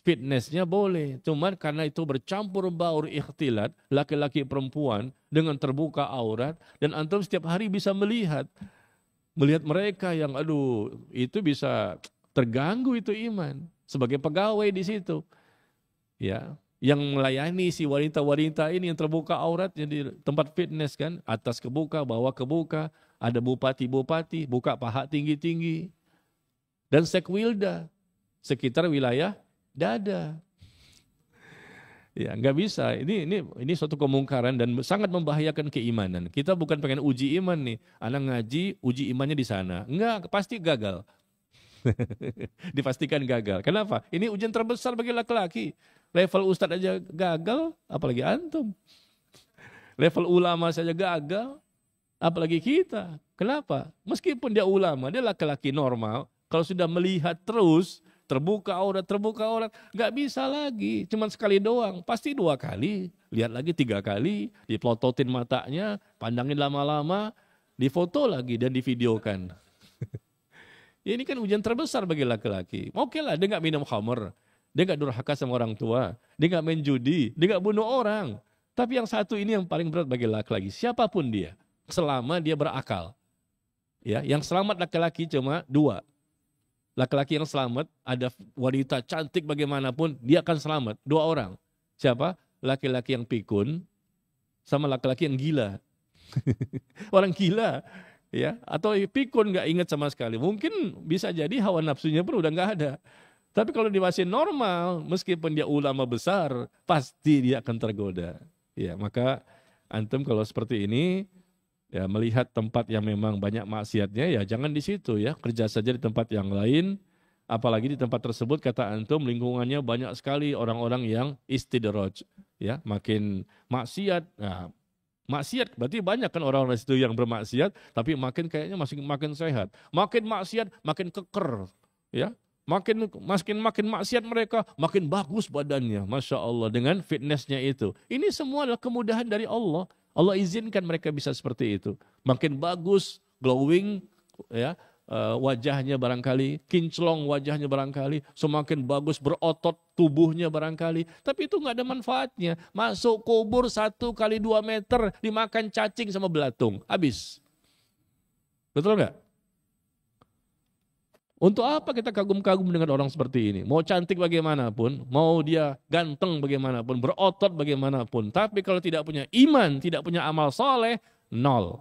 Fitnessnya boleh, cuman karena itu bercampur baur ikhtilat, laki-laki perempuan dengan terbuka aurat, dan antum setiap hari bisa melihat mereka yang aduh itu bisa terganggu itu iman sebagai pegawai di situ, ya, yang melayani si wanita-wanita ini yang terbuka auratnya di tempat fitness kan, atas kebuka, bawah kebuka, ada bupati-bupati buka paha tinggi-tinggi dan sekwilda sekitar wilayah dada. Ya, nggak bisa. Ini suatu kemungkaran dan sangat membahayakan keimanan. Kita bukan pengen uji iman nih. Anak ngaji, uji imannya di sana. Enggak, pasti gagal. Dipastikan gagal. Kenapa? Ini ujian terbesar bagi laki-laki. Level ustadz aja gagal, apalagi antum. Level ulama saja gagal, apalagi kita. Kenapa? Meskipun dia ulama, dia laki-laki normal, kalau sudah melihat terus, terbuka aurat, nggak bisa lagi. Cuman sekali doang, pasti 2 kali, lihat lagi 3 kali, dipelototin matanya, pandangin lama-lama, difoto lagi dan divideokan. Ini kan ujian terbesar bagi laki-laki. Oke lah, dia nggak minum khamr, dia nggak durhaka sama orang tua, dia nggak main judi, dia nggak bunuh orang. Tapi yang satu ini yang paling berat bagi laki-laki, siapapun dia, selama dia berakal. Ya, yang selamat laki-laki cuma 2. Laki-laki yang selamat, ada wanita cantik bagaimanapun, dia akan selamat. 2 orang. Siapa? Laki-laki yang pikun, sama laki-laki yang gila. Orang gila, ya, atau pikun nggak ingat sama sekali. Mungkin bisa jadi hawa nafsunya pun udah nggak ada. Tapi kalau dia masih normal, meskipun dia ulama besar, pasti dia akan tergoda. Ya, maka antum kalau seperti ini, ya melihat tempat yang memang banyak maksiatnya, ya jangan di situ ya, kerja saja di tempat yang lain. Apalagi di tempat tersebut kata antum lingkungannya banyak sekali orang-orang yang istidraj, ya makin maksiat. Nah, maksiat berarti banyak kan orang-orang di situ yang bermaksiat, tapi makin kayaknya makin sehat. Makin maksiat makin keker, ya. Makin maksiat mereka, makin bagus badannya, Masya Allah, dengan fitnessnya itu. Ini semua adalah kemudahan dari Allah. Allah izinkan mereka bisa seperti itu. Makin bagus, glowing, ya, wajahnya barangkali, kinclong wajahnya barangkali, semakin bagus berotot tubuhnya barangkali. Tapi itu nggak ada manfaatnya. Masuk kubur 1 kali 2 meter, dimakan cacing sama belatung, habis. Betul nggak? Untuk apa kita kagum-kagum dengan orang seperti ini? Mau cantik bagaimanapun, mau dia ganteng bagaimanapun, berotot bagaimanapun. Tapi kalau tidak punya iman, tidak punya amal soleh, 0.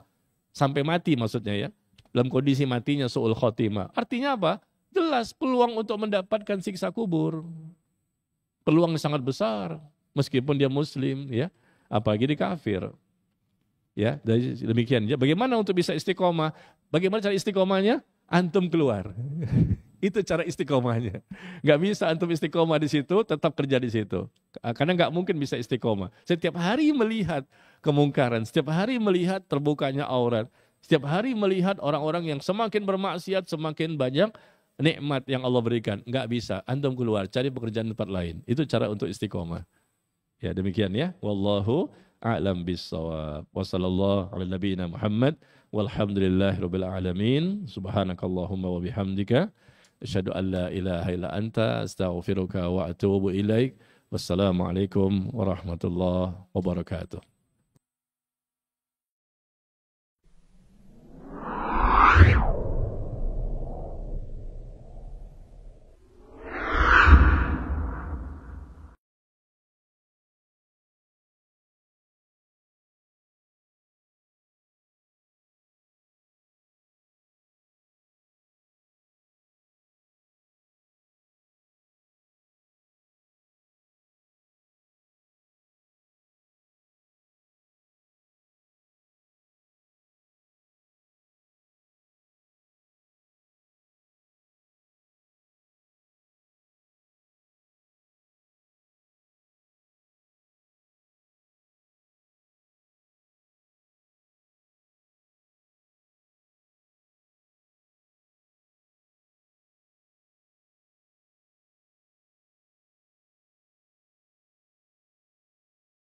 Sampai mati maksudnya ya. Dalam kondisi matinya su'ul khotimah. Artinya apa? Jelas peluang untuk mendapatkan siksa kubur. Peluang sangat besar. Meskipun dia muslim, ya, apalagi dia kafir. Ya, demikian. Bagaimana untuk bisa istiqomah? Bagaimana cara istiqomahnya? Antum keluar. Itu cara istiqomahnya. Nggak bisa antum istiqomah di situ, tetap kerja di situ. Karena nggak mungkin bisa istiqomah. Setiap hari melihat kemungkaran, setiap hari melihat terbukanya aurat, setiap hari melihat orang-orang yang semakin bermaksiat, semakin banyak nikmat yang Allah berikan. Nggak bisa. Antum keluar, cari pekerjaan tempat lain. Itu cara untuk istiqomah. Ya demikian ya. Wallahu a'lam bis-shawab. Wassallallahu ala nabiyina Muhammad. Walhamdulillahirabbil alamin. Subhanakallahumma wa bihamdika asyhadu an la ilaha illa anta astaghfiruka wa atubu ilaik. Wassalamualaikum warahmatullahi wabarakatuh.